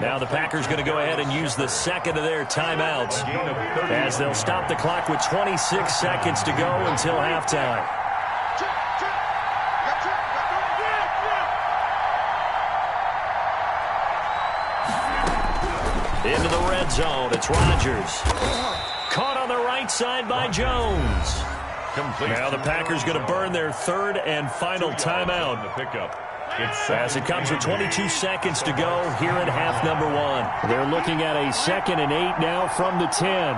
Now the Packers going to go ahead and use the second of their timeouts as they'll stop the clock with 26 seconds to go until halftime. Into the red zone, it's Rodgers. Caught on the right side by Jones. Now the Packers going to burn their 3rd and final timeout. As it comes with 22 seconds to go here in half number 1. They're looking at a 2nd and 8 now from the 10.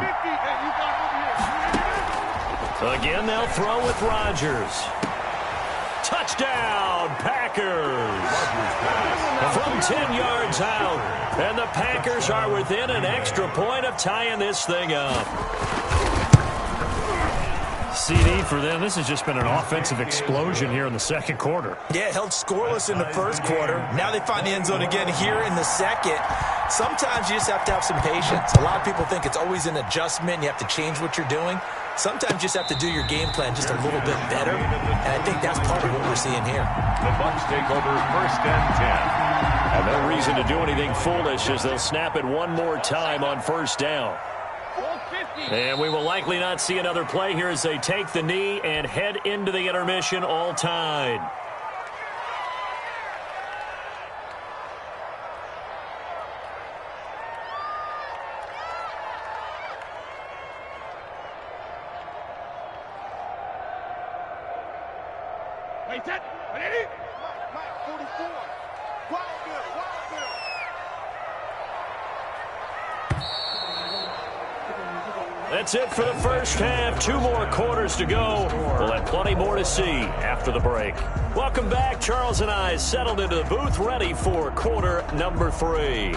Again, they'll throw with Rodgers. Touchdown, Packers! From 10 yards out. And the Packers are within an extra point of tying this thing up. CD for them. This has just been an offensive explosion here in the second quarter. Yeah, held scoreless in the first quarter. Now they find the end zone again here in the second. Sometimes you just have to have some patience. A lot of people think it's always an adjustment. You have to change what you're doing. Sometimes you just have to do your game plan just a little bit better. And I think that's part of what we're seeing here. The Bucs take over 1st and 10. And no reason to do anything foolish as they'll snap it one more time on 1st down. And we will likely not see another play here as they take the knee and head into the intermission all tied. Wait, that. Ready? Mike, 44. Wilder. That's it for the first half. 2 more quarters to go. We'll have plenty more to see after the break. Welcome back. Charles and I settled into the booth ready for quarter number 3.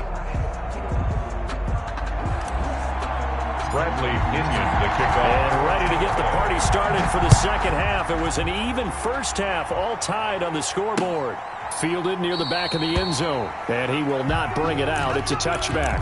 Bradley Inion to kick off. And ready to get the party started for the second half. It was an even first half, all tied on the scoreboard. Fielded near the back of the end zone. And he will not bring it out. It's a touchback.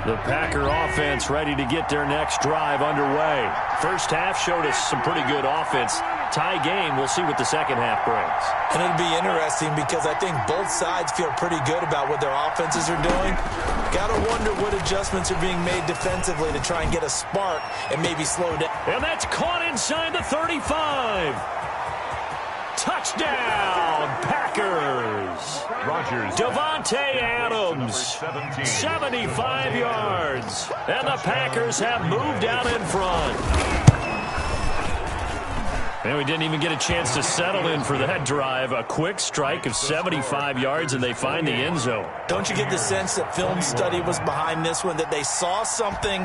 The Packer offense ready to get their next drive underway. First half showed us some pretty good offense. Tie game, we'll see what the second half brings. And it'll be interesting because I think both sides feel pretty good about what their offenses are doing. Got to wonder what adjustments are being made defensively to try and get a spark and maybe slow down. And that's caught inside the 35. Touchdown, Packers. Rodgers. Davante Adams, 75 yards. And the Packers have moved out in front. And we didn't even get a chance to settle in for that drive. A quick strike of 75 yards, and they find the end zone. Don't you get the sense that film study was behind this one, that they saw something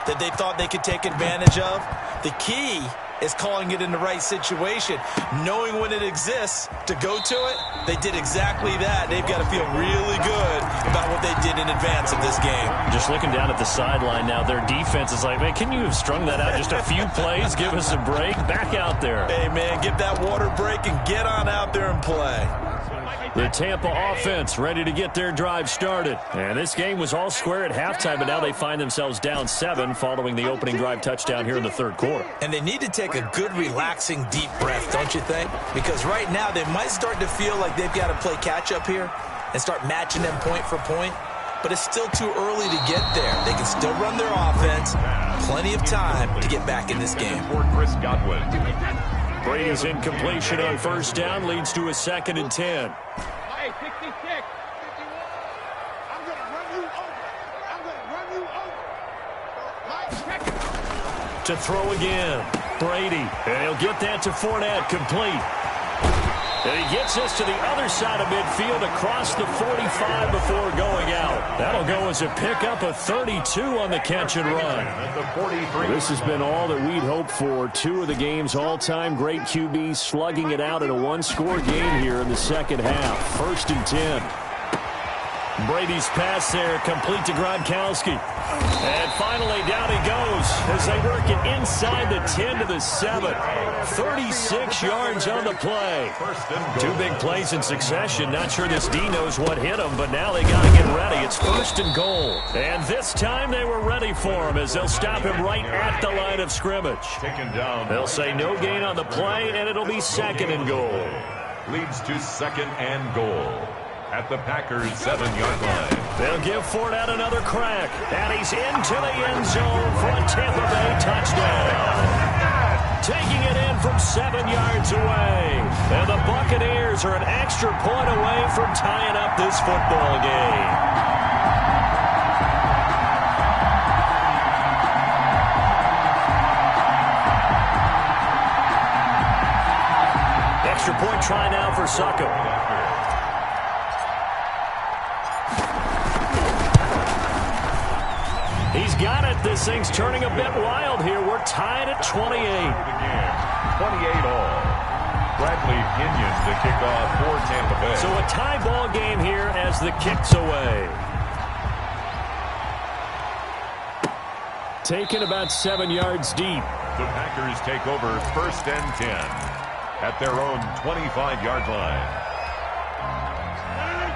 that they thought they could take advantage of? The key is calling it in the right situation, knowing when it exists to go to it. They did exactly that. They've got to feel really good about what they did in advance of this game. Just looking down at the sideline now, their defense is like, man, can you have strung that out just a few plays? Give us a break. Back out there. Hey, man, give that water break and get on out there and play. The Tampa offense ready to get their drive started. And this game was all square at halftime, but now they find themselves down 7 following the opening drive touchdown here in the third quarter. And they need to take a good, relaxing, deep breath, don't you think? Because right now they might start to feel like they've got to play catch-up here and start matching them point for point. But it's still too early to get there. They can still run their offense. Plenty of time to get back in this game. For Chris Godwin. Brady's incompletion on first down leads to a 2nd and 10. Hey, 66. 51. I'm going to run you over. I'm going to run you over. Mike, check it. To throw again. Brady. And he'll get that to Fournette, complete. And he gets us to the other side of midfield across the 45 before going out. That'll go as a pickup of 32 on the catch and run. This has been all that we'd hoped for. 2 of the game's all-time great QBs slugging it out in a one-score game here in the second half. 1st and 10. Brady's pass there, complete to Gronkowski. And finally, down he goes as they work it inside the 10 to the 7. 36 yards on the play. 2 big plays in succession. Not sure this D knows what hit him, but now they got to get ready. It's 1st and goal. And this time they were ready for him as they'll stop him right at the line of scrimmage. They'll say no gain on the play, and it'll be 2nd and goal. Leads to 2nd and goal. At the Packers' 7-yard line. They'll give Fournette another crack. And he's into the end zone for a Tampa Bay touchdown. Taking it in from 7 yards away. And the Buccaneers are an extra point away from tying up this football game. Extra point try now for Succop. He's got it. This thing's turning a bit wild here. We're tied at 28. 28 all. Bradley Pinion to kick off for Tampa Bay. So a tie ball game here as the kick's away. Taken about 7 yards deep. The Packers take over 1st and 10 at their own 25-yard line.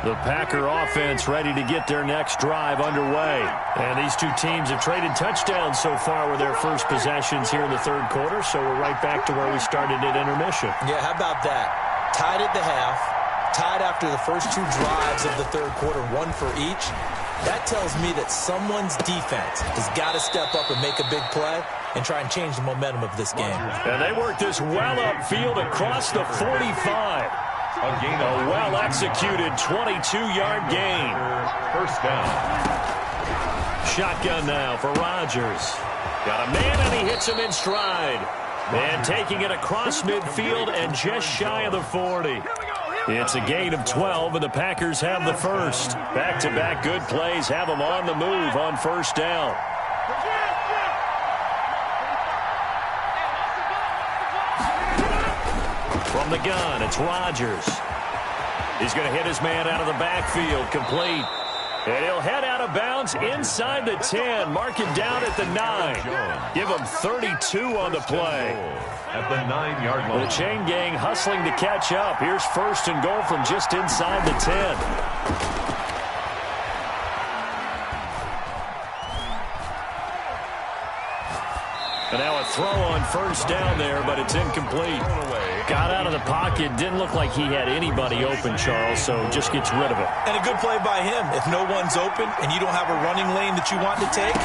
The Packer offense ready to get their next drive underway. And these two teams have traded touchdowns so far with their first possessions here in the third quarter, so we're right back to where we started at intermission. Yeah, how about that? Tied at the half, tied after the first 2 drives of the third quarter, 1 for each. That tells me that someone's defense has got to step up and make a big play and try and change the momentum of this game. And they work this well upfield across the 45. A well-executed 22-yard gain. 1st down. Shotgun now for Rodgers. Got a man, and he hits him in stride. And taking it across midfield and just shy of the 40. It's a gain of 12, and the Packers have the first. Back-to-back good plays have them on the move on 1st down. From the gun, it's Rodgers. He's going to hit his man out of the backfield, complete. And he'll head out of bounds inside the 10. Mark it down at the 9. Give him 32 on the play. At the 9-yard line. The chain gang hustling to catch up. Here's 1st and goal from just inside the 10. And now a throw on 1st down there, but it's incomplete. Got out of the pocket. Didn't look like he had anybody open, Charles, so just gets rid of it. And a good play by him. If no one's open and you don't have a running lane that you want to take,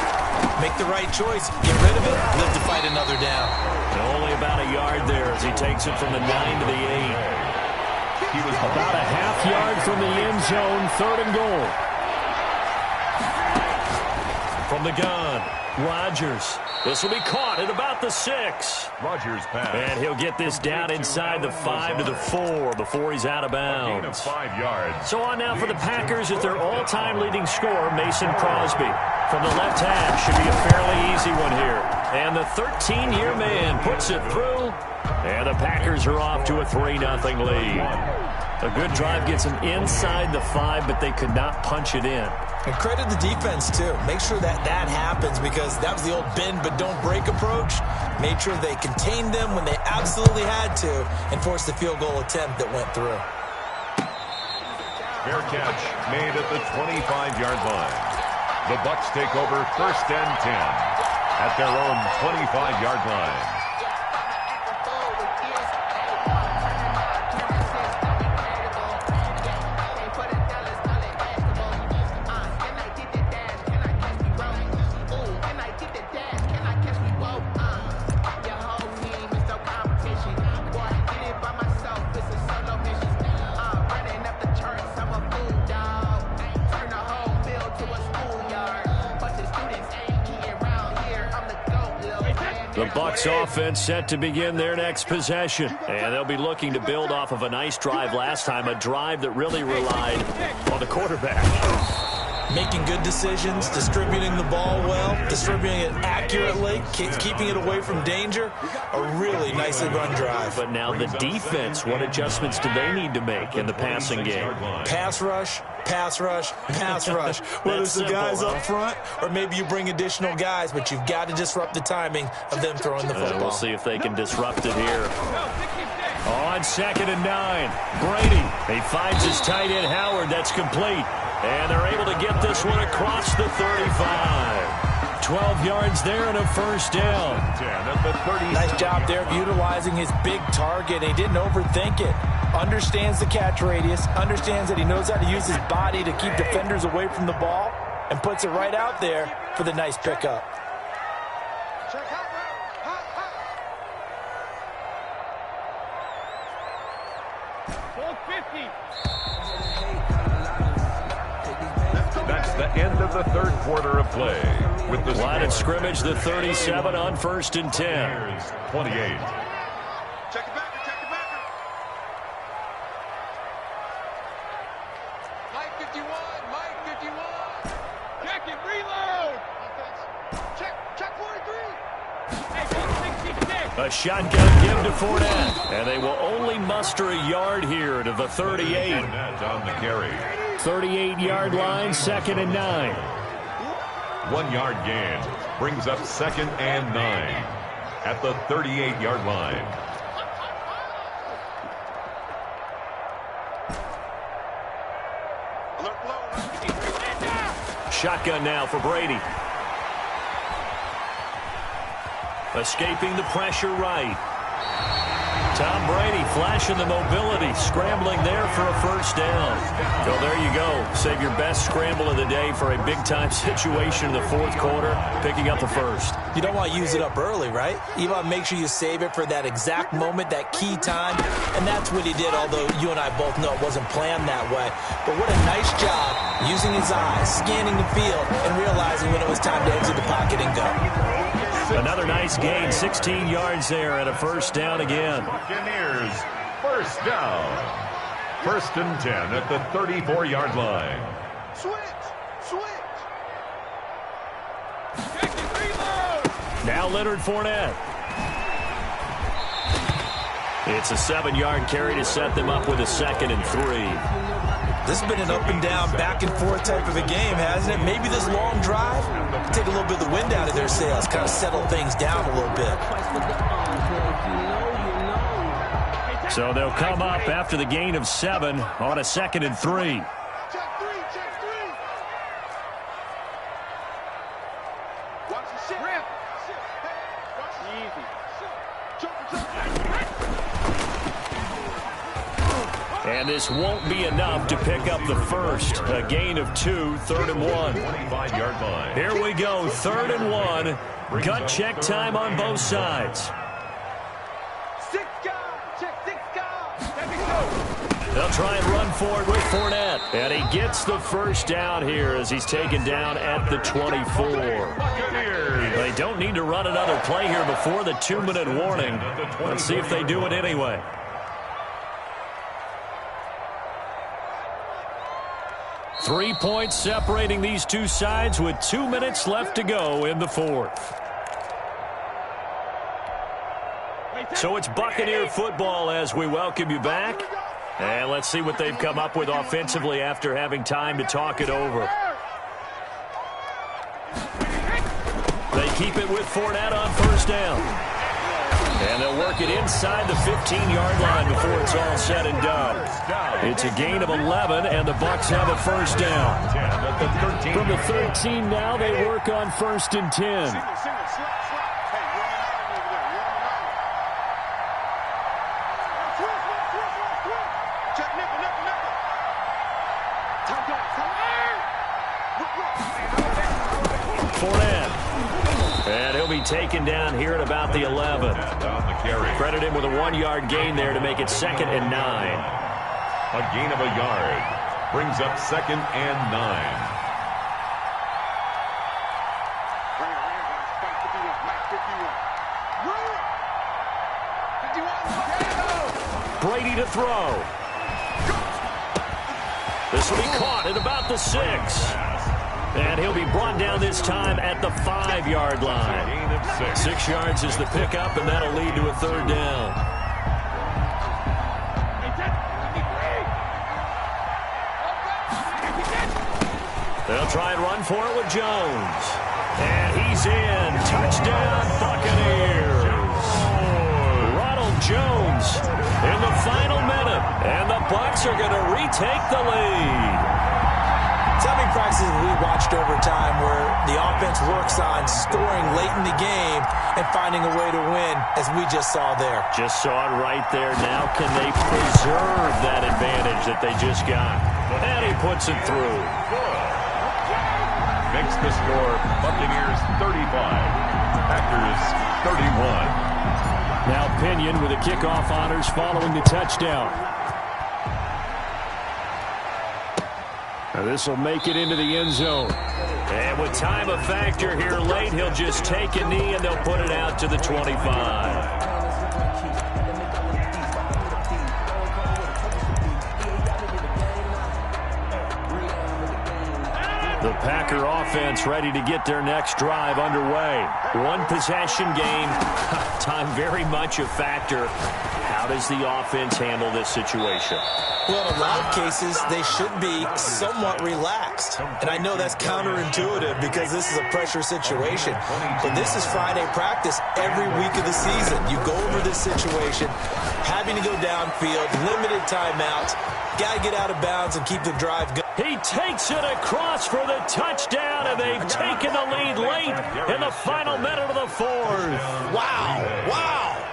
make the right choice. Get rid of it. Live to fight another down. And only about a yard there as he takes it from the 9 to the 8. He was about a half yard from the end zone. 3rd and goal. From the gun. Rodgers. This will be caught at about the 6. Rodgers pass. And he'll get this down inside the 5 to the 4 before he's out of Gain of bounds. 5 yards. So on now for the Packers at their all-time leading scorer, Mason Crosby. From the left hash, should be a fairly easy one here. And the 13-year man puts it through. And the Packers are off to a 3-0 lead. A good drive gets them inside the 5, but they could not punch it in. And credit the defense, too. Make sure that happens, because that was the old bend but don't break approach. Made sure they contained them when they absolutely had to and forced the field goal attempt that went through. Fair catch made at the 25-yard line. The Bucs take over 1st and 10 at their own 25-yard line. The Bucs offense set to begin their next possession. And they'll be looking to build off of a nice drive last time, a drive that really relied on the quarterback. Making good decisions, distributing the ball well, distributing it accurately, keeping it away from danger. A really nicely run drive. But now the defense, what adjustments do they need to make in the passing game? Pass rush, pass rush, pass rush. Whether it's the guys up front or maybe you bring additional guys, but you've got to disrupt the timing of them throwing the football. We'll see if they can disrupt it here. On 2nd and 9, Brady. He finds his tight end Howard. That's complete. And they're able to get this one across the 35. 12 yards there and a first down. Nice job there of utilizing his big target. He didn't overthink it. Understands the catch radius. Understands that he knows how to use his body to keep defenders away from the ball. And puts it right out there for the nice pickup. That's the end of the 3rd quarter of play. With the line of scrimmage, the 37 on 1st and 10. 28. Check it back, check it back. Mike 51, Mike 51. Check it, reload. Check 43. Hey, 66. A shotgun give to Fournette. And they will only muster a yard here to the 38. Fournette on the carry. 38-yard line, 2nd and 9. 1 yard gain brings up 2nd and 9 at the 38-yard line. Shotgun now for Brady. Escaping the pressure right. Tom Brady flashing the mobility, scrambling there for a first down. So there you go. Save your best scramble of the day for a big-time situation in the 4th quarter, picking up the first. You don't want to use it up early, right? You want to make sure you save it for that exact moment, that key time. And that's what he did, although you and I both know it wasn't planned that way. But what a nice job using his eyes, scanning the field, and realizing when it was time to exit the pocket and go. Another nice gain, 16 yards there, and a first down again. Buccaneers, first down. 1st and 10 at the 34-yard line. Switch. Check it, reload. Now Leonard Fournette. It's a 7-yard carry to set them up with a 2nd and 3. This has been an up-and-down, back-and-forth type of a game, hasn't it? Maybe this long drive take a little bit of the wind out of their sails, kind of settle things down a little bit. So they'll come up after the gain of 7 on a 2nd and 3. Check 3. Watch the shit. Rip. Easy. And this won't be enough to pick up the first. A gain of 2, 3rd and 1. 25-yard line. Here we go, 3rd and 1. Gut check time on both sides. 6 guys. Check 6 guys. They'll try and run for it with Fournette. And he gets the first down here as he's taken down at the 24. Buccaneers They don't need to run another play here before the 2-minute warning. Let's see if they do it anyway. Three points separating these two sides with 2 minutes left to go in the fourth. So it's Buccaneer football as we welcome you back. And let's see what they've come up with offensively after having time to talk it over. They keep it with Fournette on first down. And they'll work it inside the 15-yard line before it's all said and done. It's a gain of 11, and the Bucs have a first down. From the 13 now, they work on 1st and 10. And he'll be taken down here at about the 11. Credit him with a 1-yard gain there to make it 2nd and 9. A gain of a yard brings up 2nd and 9. Brady to throw. This will be caught at about the 6. And he'll be brought down this time at the 5-yard line. 6 yards is the pickup, and that'll lead to a 3rd down. They'll try and run for it with Jones. And he's in. Touchdown, Buccaneers. Ronald Jones in the final minute. And the Bucs are going to retake the lead. How many practices we watched over time where the offense works on scoring late in the game and finding a way to win, as we just saw there? Just saw it right there. Now can they preserve that advantage that they just got? And he puts it through. Makes the score Buccaneers 35, Packers 31. Now Pinion with the kickoff honors following the touchdown. Now this will make it into the end zone. And with time a factor here late, he'll just take a knee and they'll put it out to the 25. The Packer offense ready to get their next drive underway. One possession game. Time very much a factor. How does the offense handle this situation? Well, in a lot of cases, they should be somewhat relaxed. And I know that's counterintuitive because this is a pressure situation. But this is Friday practice every week of the season. You go over this situation, having to go downfield, limited timeouts, got to get out of bounds and keep the drive going. He takes it across for the touchdown, and they've taken the lead late in the final minute of the fourth. Wow, wow.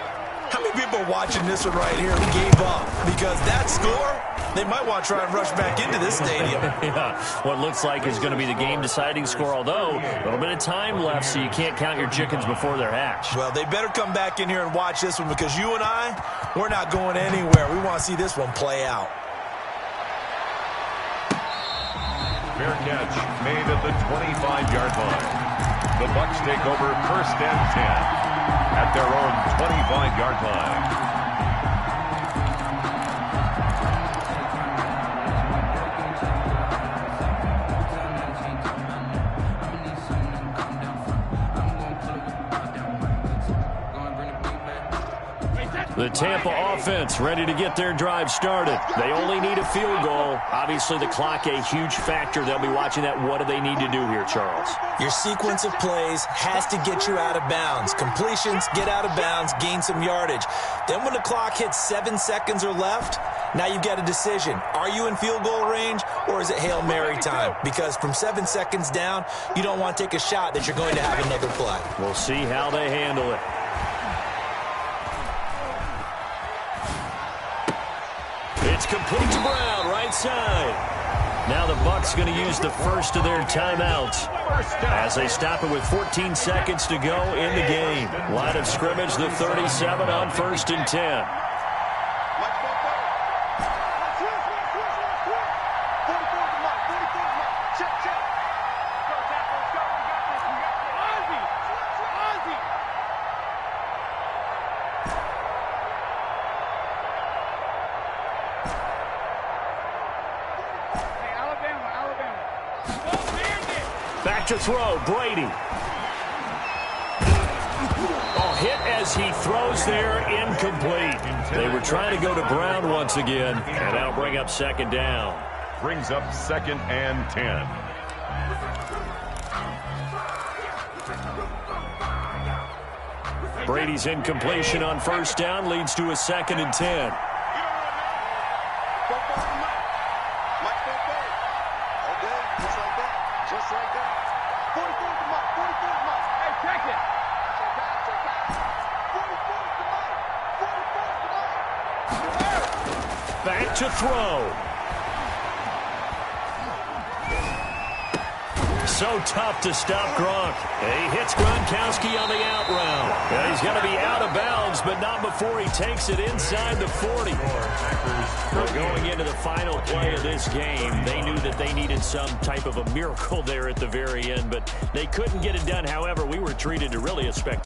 How many people are watching this one right here who gave up? Because that score, they might want to try and rush back into this stadium. Yeah, what looks like is going to be the game-deciding score, although a little bit of time left, so you can't count your chickens before they're hatched. Well, they better come back in here and watch this one because you and I, we're not going anywhere. We want to see this one play out. Fair catch made at the 25-yard line. The Bucs take over 1st and 10 at their own 25-yard line. The Tampa offense ready to get their drive started. They only need a field goal. Obviously, the clock a huge factor. They'll be watching that. What do they need to do here, Charles? Your sequence of plays has to get you out of bounds. Completions, get out of bounds, gain some yardage. Then when the clock hits 7 seconds or left, now you've got a decision. Are you in field goal range or is it Hail Mary time? Because from 7 seconds down, you don't want to take a shot that you're going to have another play. We'll see how they handle it. It's complete to Brown, right side. Now the Bucs going to use the first of their timeouts as they stop it with 14 seconds to go in the game. Line of scrimmage, the 37 on 1st and 10. to throw, Brady. Hit as he throws there, incomplete. They were trying to go to Brown once again, and that'll bring up second down. Brings up 2nd and 10. Brady's incompletion on first down leads to a 2nd and 10. Back to throw. So tough to stop Gronk. He hits Gronkowski on the out route. He's going to be out of bounds, but not before he takes it inside the 40. Well, going into the final play of this game, they knew that they needed some type of a miracle there at the very end, but they couldn't get it done. However, we were treated to really a spectacular.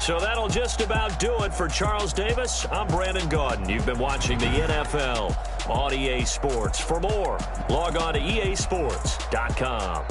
So that'll just about do it for Charles Davis. I'm Brandon Gaudin. You've been watching the NFL on EA Sports. For more, log on to easports.com.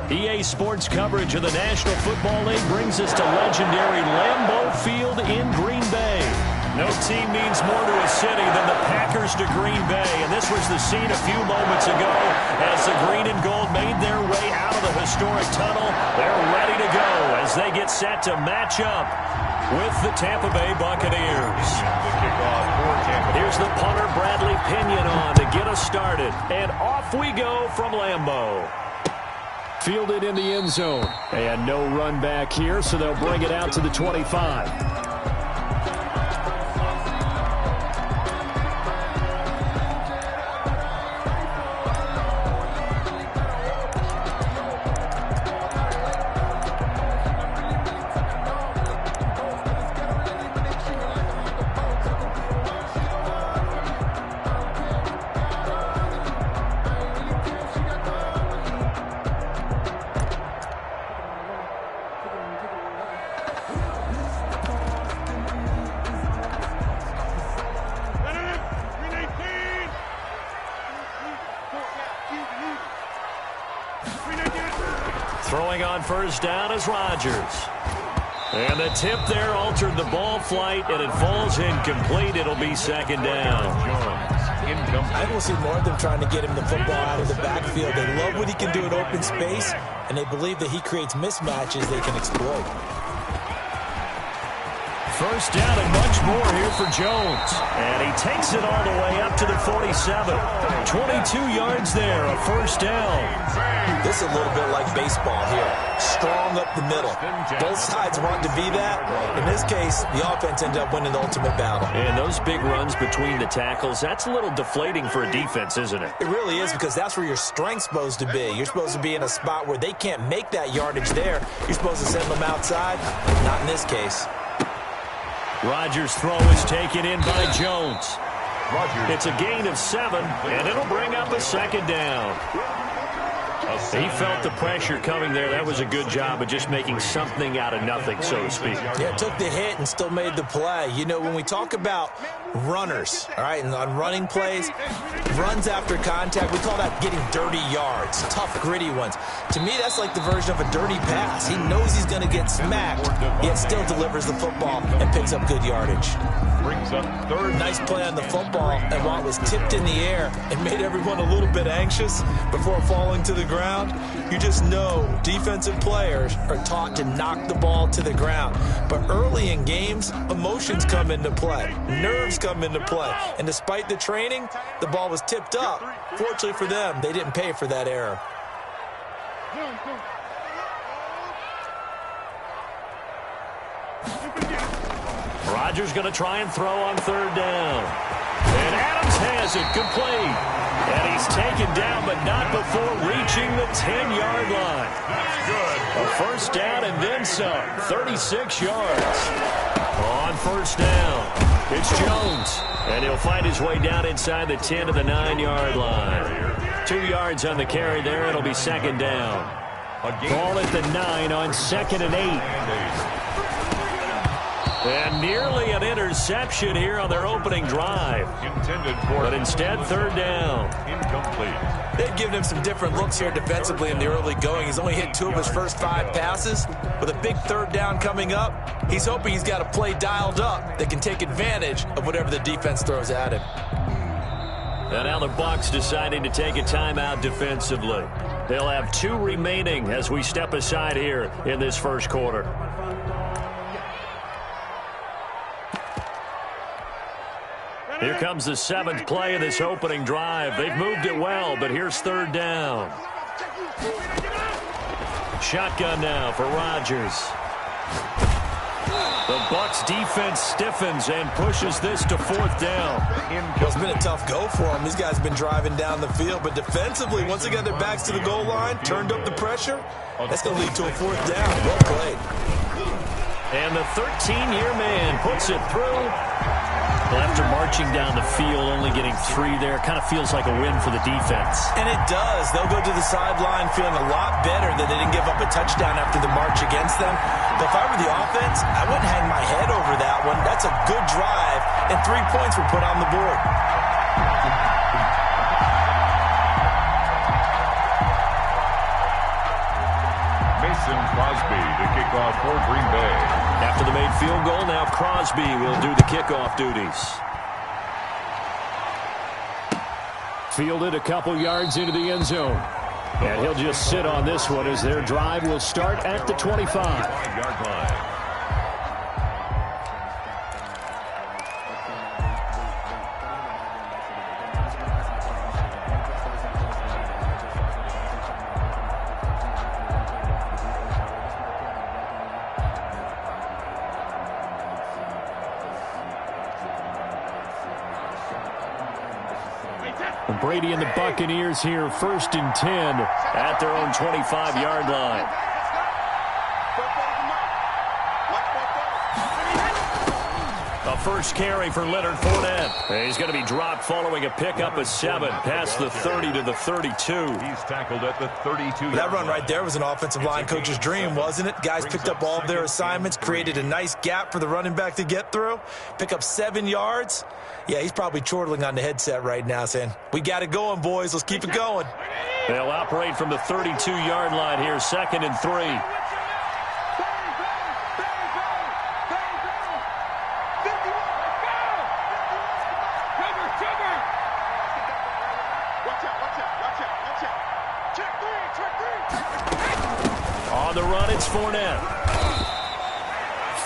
EA Sports coverage of the National Football League brings us to legendary Lambeau Field in Green Bay. No team means more to a city than the Packers to Green Bay, and this was the scene a few moments ago as the green and gold made their way out of the historic tunnel. They're ready to go as they get set to match up with the Tampa Bay Buccaneers. Here's the punter, Bradley Pinion, on to get us started, and off we go from Lambeau. Fielded in the end zone. And no run back here, so they'll bring it out to the 25. Throwing on first down is Rodgers. And the tip there altered the ball flight, and it falls incomplete. It'll be second down. I will see more of them trying to get him the football out of the backfield. They love what he can do in open space, and they believe that he creates mismatches they can exploit. First down and much more here for Jones. And he takes it all the way up to the 47. 22 yards there, a first down. This is a little bit like baseball here. Strong up the middle. Both sides want to be that. In this case, the offense ended up winning the ultimate battle. And those big runs between the tackles, that's a little deflating for a defense, isn't it? It really is, because that's where your strength's supposed to be. You're supposed to be in a spot where they can't make that yardage there. You're supposed to send them outside. Not in this case. Rodgers' throw is taken in by Jones. It's a gain of 7, and it'll bring up a second down. He felt the pressure coming there. That was a good job of just making something out of nothing, so to speak. Yeah, took the hit and still made the play. You know, when we talk about runners, all right, and on running plays, runs after contact, we call that getting dirty yards, tough, gritty ones. To me, that's like the version of a dirty pass. He knows he's going to get smacked, yet still delivers the football and picks up good yardage. Brings up third. Nice play on the football, and while it was tipped in the air, it made everyone a little bit anxious before falling to the ground. You just know defensive players are taught to knock the ball to the ground. But early in games, emotions come into play. Nerves come into play. And despite the training, the ball was tipped up. Fortunately for them, they didn't pay for that error. Rodgers going to try and throw on third down. And Adams has it complete. And he's taken down, but not before reaching the 10-yard line. That's good. A first down and then some. 36 yards. On first down, it's Jones. And he'll find his way down inside the 10 to the 9-yard line. 2 yards on the carry there. It'll be second down. Ball at the 9 on 2nd and 8. And nearly an interception here on their opening drive. But instead, third down. Incomplete. They've given him some different looks here defensively in the early going. He's only hit 2 of his first 5 passes. With a big third down coming up, he's hoping he's got a play dialed up that can take advantage of whatever the defense throws at him. And now the Bucs deciding to take a timeout defensively. They'll have 2 remaining as we step aside here in this first quarter. Here comes the 7th play of this opening drive. They've moved it well, but here's third down. Shotgun now for Rodgers. The Bucs defense stiffens and pushes this to 4th down. Well, it's been a tough go for them. These guys have been driving down the field, but defensively, once they got their backs to the goal line, turned up the pressure, that's going to lead to a 4th down. Well played. And the 13-year man puts it through. Well, after marching down the field, only getting 3 there, kind of feels like a win for the defense. And it does. They'll go to the sideline feeling a lot better that they didn't give up a touchdown after the march against them. But if I were the offense, I wouldn't hang my head over that one. That's a good drive, and 3 points were put on the board. Mason Crosby to kick off for Green Bay. After the made field goal, now Crosby will do the kickoff duties. Fielded a couple yards into the end zone. And he'll just sit on this one as their drive will start at the 25-yard line. Brady and the Buccaneers here, 1st and 10 at their own 25-yard line. A first carry for Leonard Fournette. He's going to be dropped following a pickup of 7 past the 30 to the 32. He's tackled at the 32. That run right there was an offensive line coach's dream, wasn't it? Guys picked up all of their assignments, created a nice gap for the running back to get through, pick up 7 yards. Yeah, he's probably chortling on the headset right now saying, we got it going, boys. Let's keep it going. They'll operate from the 32-yard line here, 2nd and 3. On the run, it's Fournette.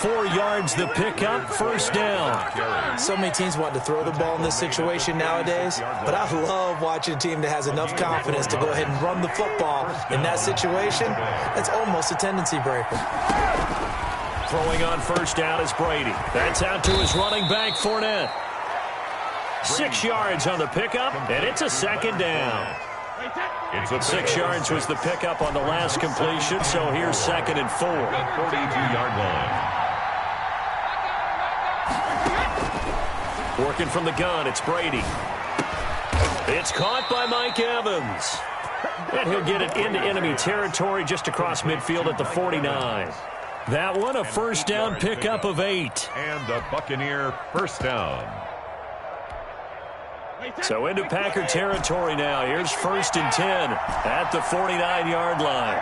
4 yards the pickup, 1st down. So many teams want to throw the ball in this situation nowadays, but I love watching a team that has enough confidence to go ahead and run the football in that situation. That's almost a tendency breaker. Throwing on 1st down is Brady. That's out to his running back, Fournette. 6 yards on the pickup, and it's a 2nd down. 6 yards was the pickup on the last completion, so here's 2nd and 4. 42-yard line. Working from the gun, it's Brady. It's caught by Mike Evans. And he'll get it into enemy territory just across midfield at the 49. That one, a 1st down pickup of 8. And a Buccaneer 1st down. So into Packer territory now. Here's 1st and 10 at the 49-yard line.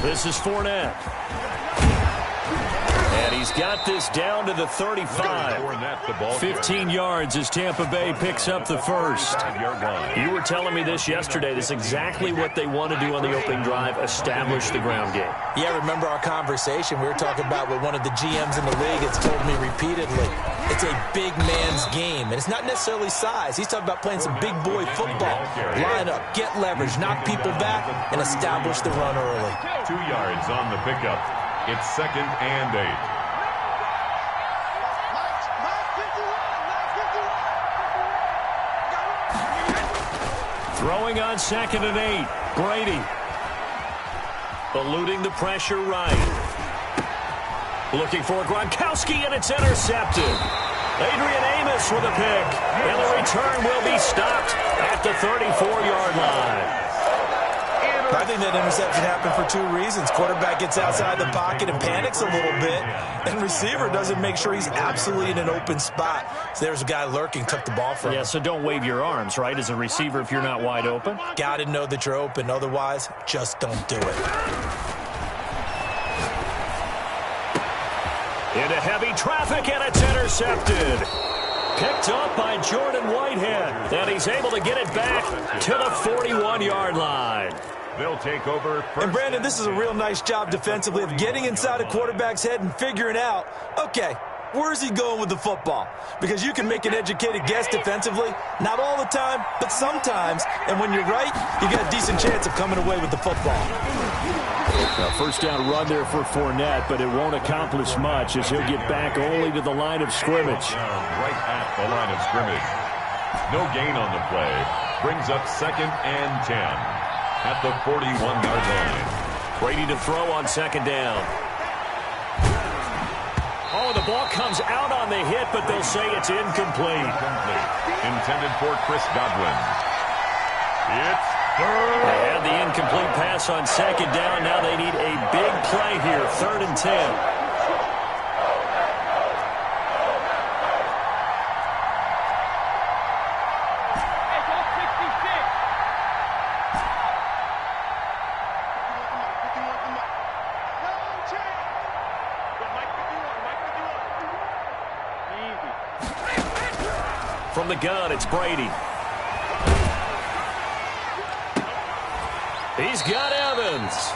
This is Fournette. And he's got this down to the 35. 15 yards as Tampa Bay picks up the 1st. You were telling me this yesterday. This is exactly what they want to do on the opening drive, establish the ground game. Yeah, remember our conversation. We were talking about what one of the GMs in the league has told me repeatedly. It's a big man's game, and it's not necessarily size. He's talking about playing some big boy football. Line up, get leverage, knock people back, and establish the run early. 2 yards on the pickup. It's 2nd and 8. Throwing on 2nd and 8. Brady. Eluding the pressure right. Looking for Gronkowski, and it's intercepted. Adrian Amos with a pick. And the return will be stopped at the 34-yard line. I think that interception happened for 2 reasons. Quarterback gets outside the pocket and panics a little bit, and receiver doesn't make sure he's absolutely in an open spot. So there's a guy lurking, took the ball from him. Yeah, so don't wave your arms, right, as a receiver if you're not wide open. Got to know that you're open. Otherwise, just don't do it. Into heavy traffic, and it's intercepted. Picked up by Jordan Whitehead, and he's able to get it back to the 41-yard line. They'll take over. And, Brandon, this is a real nice job defensively of getting inside a quarterback's head and figuring out, okay, where's he going with the football? Because you can make an educated guess defensively, not all the time, but sometimes. And when you're right, you got a decent chance of coming away with the football. Now, 1st down run there for Fournette, but it won't accomplish much as he'll get back only to the line of scrimmage. Right at the line of scrimmage. No gain on the play. Brings up 2nd and 10. At the 41-yard line. Brady to throw on 2nd down. Oh, the ball comes out on the hit, but they'll say it's incomplete. Intended for Chris Godwin. It's third. They had the incomplete pass on 2nd down. Now they need a big play here, 3rd and 10. From the gun, it's Brady. He's got Evans.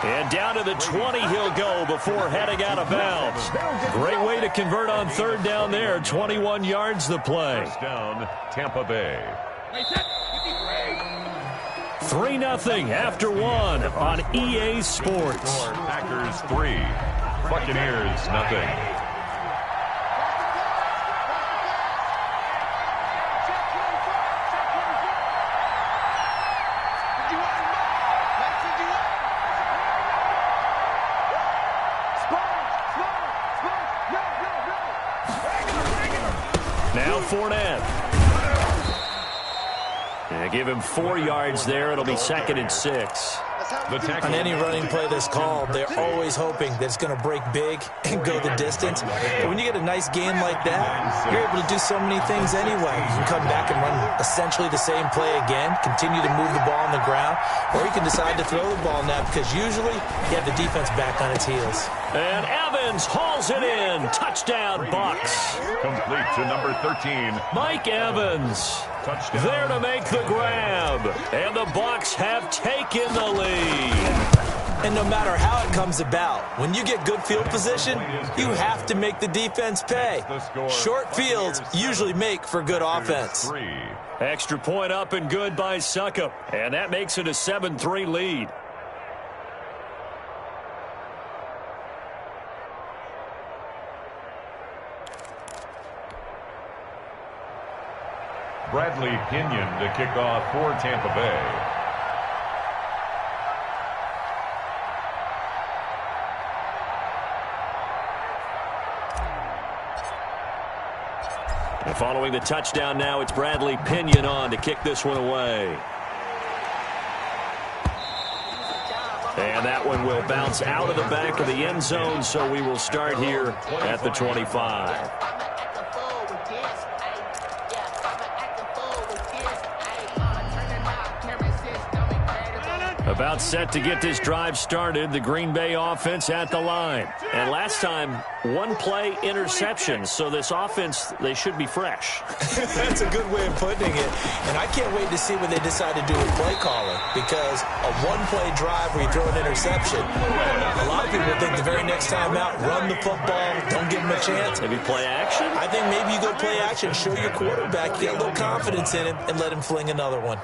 And down to the 20 he'll go before heading out of bounds. Great way to convert on 3rd down there. 21 yards the play. 1st down, Tampa Bay. 3-0 after 1 on EA Sports. Packers 3, Buccaneers 0. Now Fournette. And give him 4 yards there. It'll be 2nd and 6. On any running play that's called, they're always hoping that it's going to break big and go the distance. But when you get a nice game like that, you're able to do so many things anyway. You can come back and run essentially the same play again, continue to move the ball on the ground, or you can decide to throw the ball now because usually you have the defense back on its heels. And Evans hauls it in. Touchdown, Bucks. Complete to number 13. Mike Evans. Touchdown. There to make the grab. And the Bucks have taken the lead. And no matter how it comes about, when you get good field position, you have to make the defense pay. Short fields usually make for good offense. Extra point up and good by Succop. And that makes it a 7-3 lead. Bradley Pinion to kick off for Tampa Bay. And following the touchdown now, it's Bradley Pinion on to kick this one away. And that one will bounce out of the back of the end zone, so we will start here at the 25. About set to get this drive started, the Green Bay offense at the line. And last time, one play interception, so this offense, they should be fresh. That's a good way of putting it. And I can't wait to see what they decide to do with play calling, because a one-play drive where you throw an interception, a lot of people think the very next time out, run the football, don't give them a chance. Maybe play action? I think maybe you go play action, show your quarterback, you get a little confidence in him, and let him fling another one.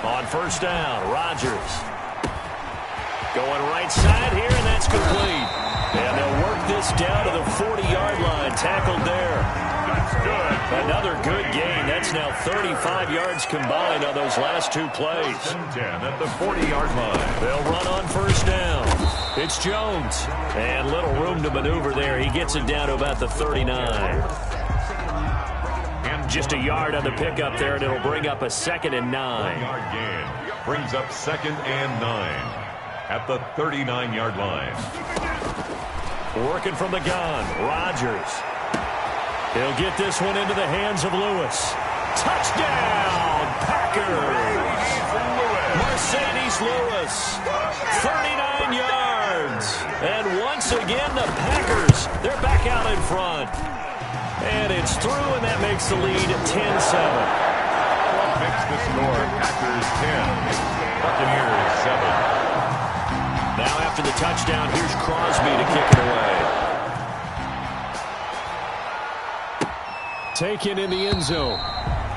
On first down, Rodgers. Going right side here, and that's complete. And they'll work this down to the 40-yard line. Tackled there. That's good. Another good gain. That's now 35 yards combined on those last two plays. 10 at the 40-yard line. They'll run on first down. It's Jones. And little room to maneuver there. He gets it down to about the 39. Just a yard on the pickup there, and it'll bring up a 2nd and 9. 1-yard gain brings up 2nd and 9 at the 39-yard line. Working from the gun, Rodgers. He'll get this one into the hands of Lewis. Touchdown, Packers! Mercedes Lewis, 39 yards. And once again, the Packers, they're back out in front. And it's through, and that makes the lead 10-7. Makes the score. Packers 10. Buccaneers 7. Now after the touchdown, here's Crosby to kick it away. Taken in the end zone.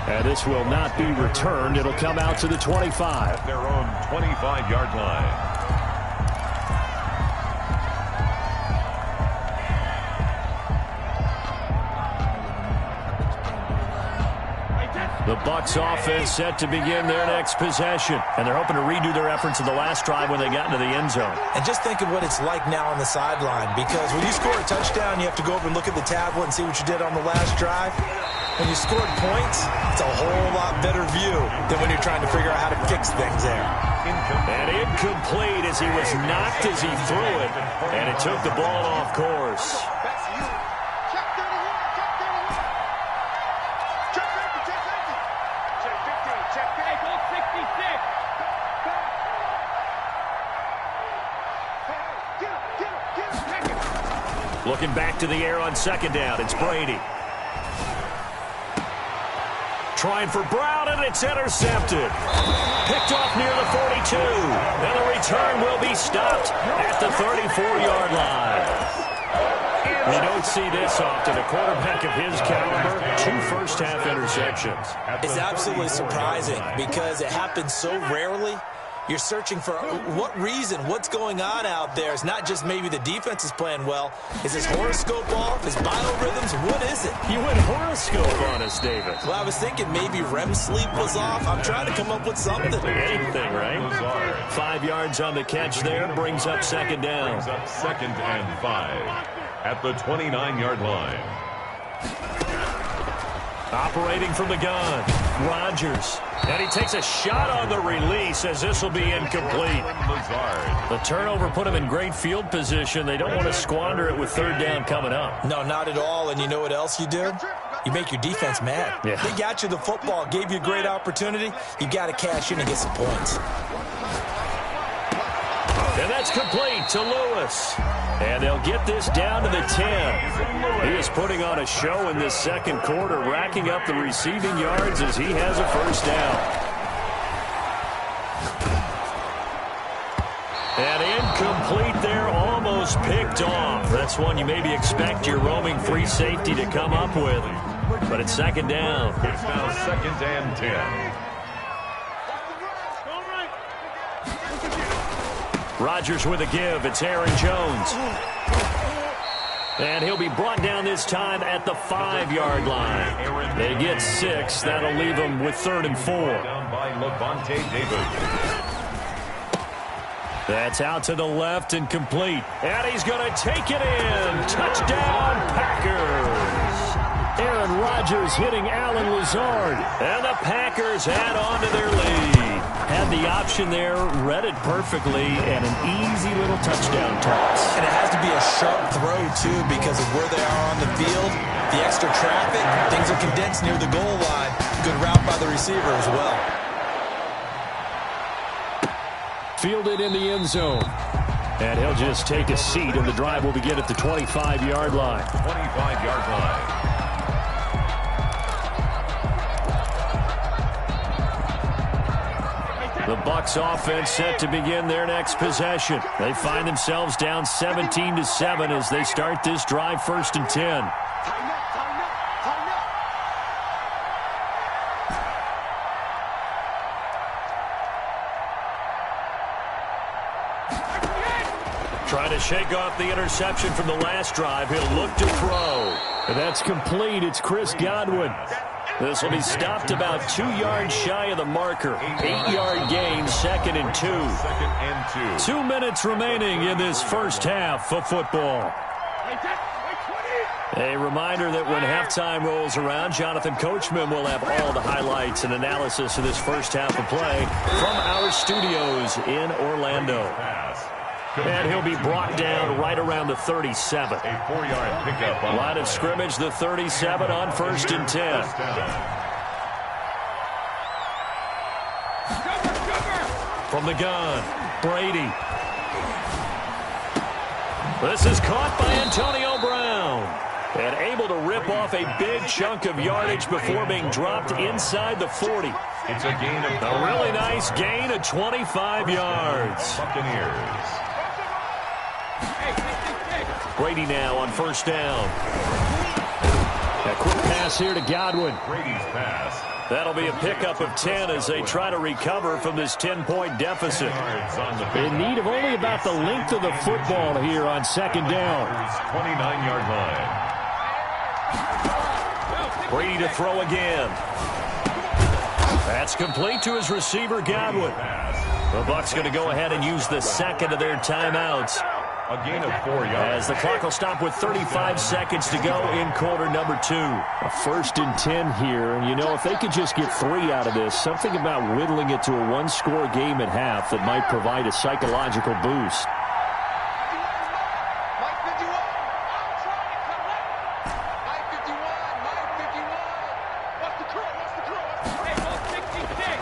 And this will not be returned. It'll come out to the 25. At their own 25-yard line. The Bucs offense set to begin their next possession. And they're hoping to redo their efforts in the last drive when they got into the end zone. And just think of what it's like now on the sideline, because when you score a touchdown, you have to go over and look at the tablet and see what you did on the last drive. When you scored points, it's a whole lot better view than when you're trying to figure out how to fix things there. And incomplete as he was knocked as he threw it. And it took the ball off course. Looking back to the air on second down, it's Brady. Trying for Brown, and it's intercepted. Picked off near the 42. And the return will be stopped at the 34-yard line. You don't see this often. A quarterback of his caliber, 2 first-half interceptions. It's absolutely surprising because it happens so rarely. You're searching for what reason, what's going on out there. It's not just maybe the defense is playing well. Is his horoscope off? His biorhythms? What is it? You went horoscope on us, David. Well, I was thinking maybe REM sleep was off. I'm trying to come up with something. Anything, right? 5 yards on the catch there. Brings up second down. Brings up 2nd and 5 at the 29-yard line. Operating from the gun, Rodgers. And he takes a shot on the release as this will be incomplete. The turnover put him in great field position. They don't want to squander it with third down coming up. No, not at all. And you know what else you do? You make your defense mad. Yeah. They got you the football, gave you a great opportunity. You got to cash in and get some points. And that's complete to Lewis. And they'll get this down to the 10. He is putting on a show in this second quarter, racking up the receiving yards as he has a first down. And incomplete there, almost picked off. That's one you maybe expect your roaming free safety to come up with. But it's second down. It's now 2nd and 10. Rodgers with a give. It's Aaron Jones. And he'll be brought down this time at the 5-yard line. They get 6. That'll leave them with 3rd and 4. Down by Levante David. That's out to the left and complete. And he's going to take it in. Touchdown, Packers. Aaron Rodgers hitting Allen Lazard. And the Packers add on to their lead. Had the option there, read it perfectly, and an easy little touchdown toss. And it has to be a sharp throw, too, because of where they are on the field, the extra traffic, things are condensed near the goal line. Good route by the receiver as well. Fielded in the end zone. And he'll just take a seat, and the drive will begin at the 25-yard line. 25-yard line. The Bucs offense set to begin their next possession. They find themselves down 17-7 as they start this drive, 1st and 10. Trying to shake off the interception from the last drive. He'll look to throw. And that's complete. It's Chris Godwin. This will be stopped about 2 yards shy of the marker. 8-yard gain, 2nd and 2. 2nd and 2. 2 minutes remaining in this first half of football. A reminder that when halftime rolls around, Jonathan Coachman will have all the highlights and analysis of this first half of play from our studios in Orlando. And he'll be brought down right around the 37. A 4-yard pickup. Line of scrimmage, the 37 on 1st and 10. From the gun, Brady. This is caught by Antonio Brown. And able to rip off a big chunk of yardage before being dropped inside the 40. It's a gain of a really nice gain of 25 yards. Buccaneers. Brady now on 1st down. A quick pass here to Godwin. Brady's pass. That'll be a pickup of 10 as they try to recover from this 10-point deficit. In need of only about the length of the football here on 2nd down. 29-yard line. Brady to throw again. That's complete to his receiver, Godwin. The Bucs going to go ahead and use the 2nd of their timeouts. A gain of 4 yards. As the clock will stop with 35 seconds to go in quarter number 2. A 1st and 10 here, and you know, if they could just get 3 out of this, something about whittling it to a 1-score game at half that might provide a psychological boost.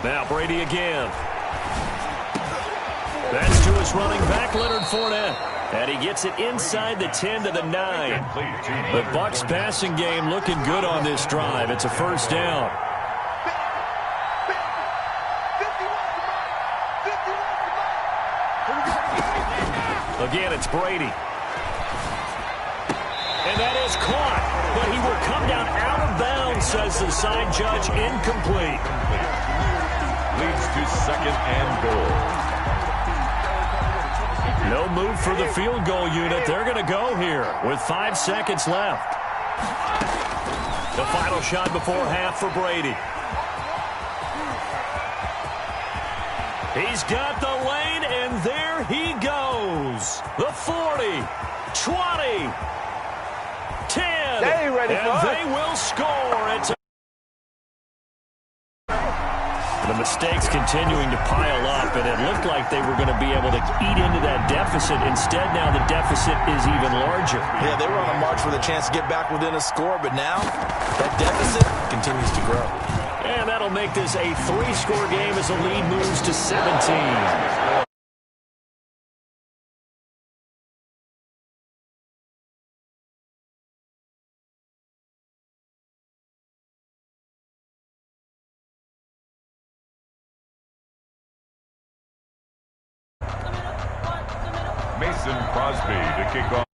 Now Brady again. That's to his running back, Leonard Fournette. And he gets it inside the 10 to the 9. The Bucs passing game looking good on this drive. It's a 1st down. Again, it's Brady. And that is caught. But he will come down out of bounds, says the side judge. Incomplete. Leads to 2nd and goal. No move for the field goal unit. They're going to go here with 5 seconds left. The final shot before half for Brady. He's got the lane, and there he goes. The 40, 20, 10, They ain't ready for us. and they will score. It's The mistakes continuing to pile up, and it looked like they were going to be able to eat into that deficit. Instead, now the deficit is even larger. Yeah, they were on a march with a chance to get back within a score, but now that deficit continues to grow. And that'll make this a 3-score game as the lead moves to 17. Mason Crosby to kick off.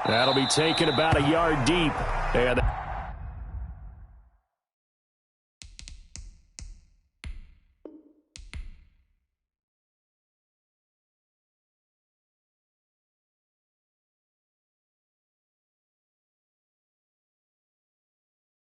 That'll be taken about a yard deep. And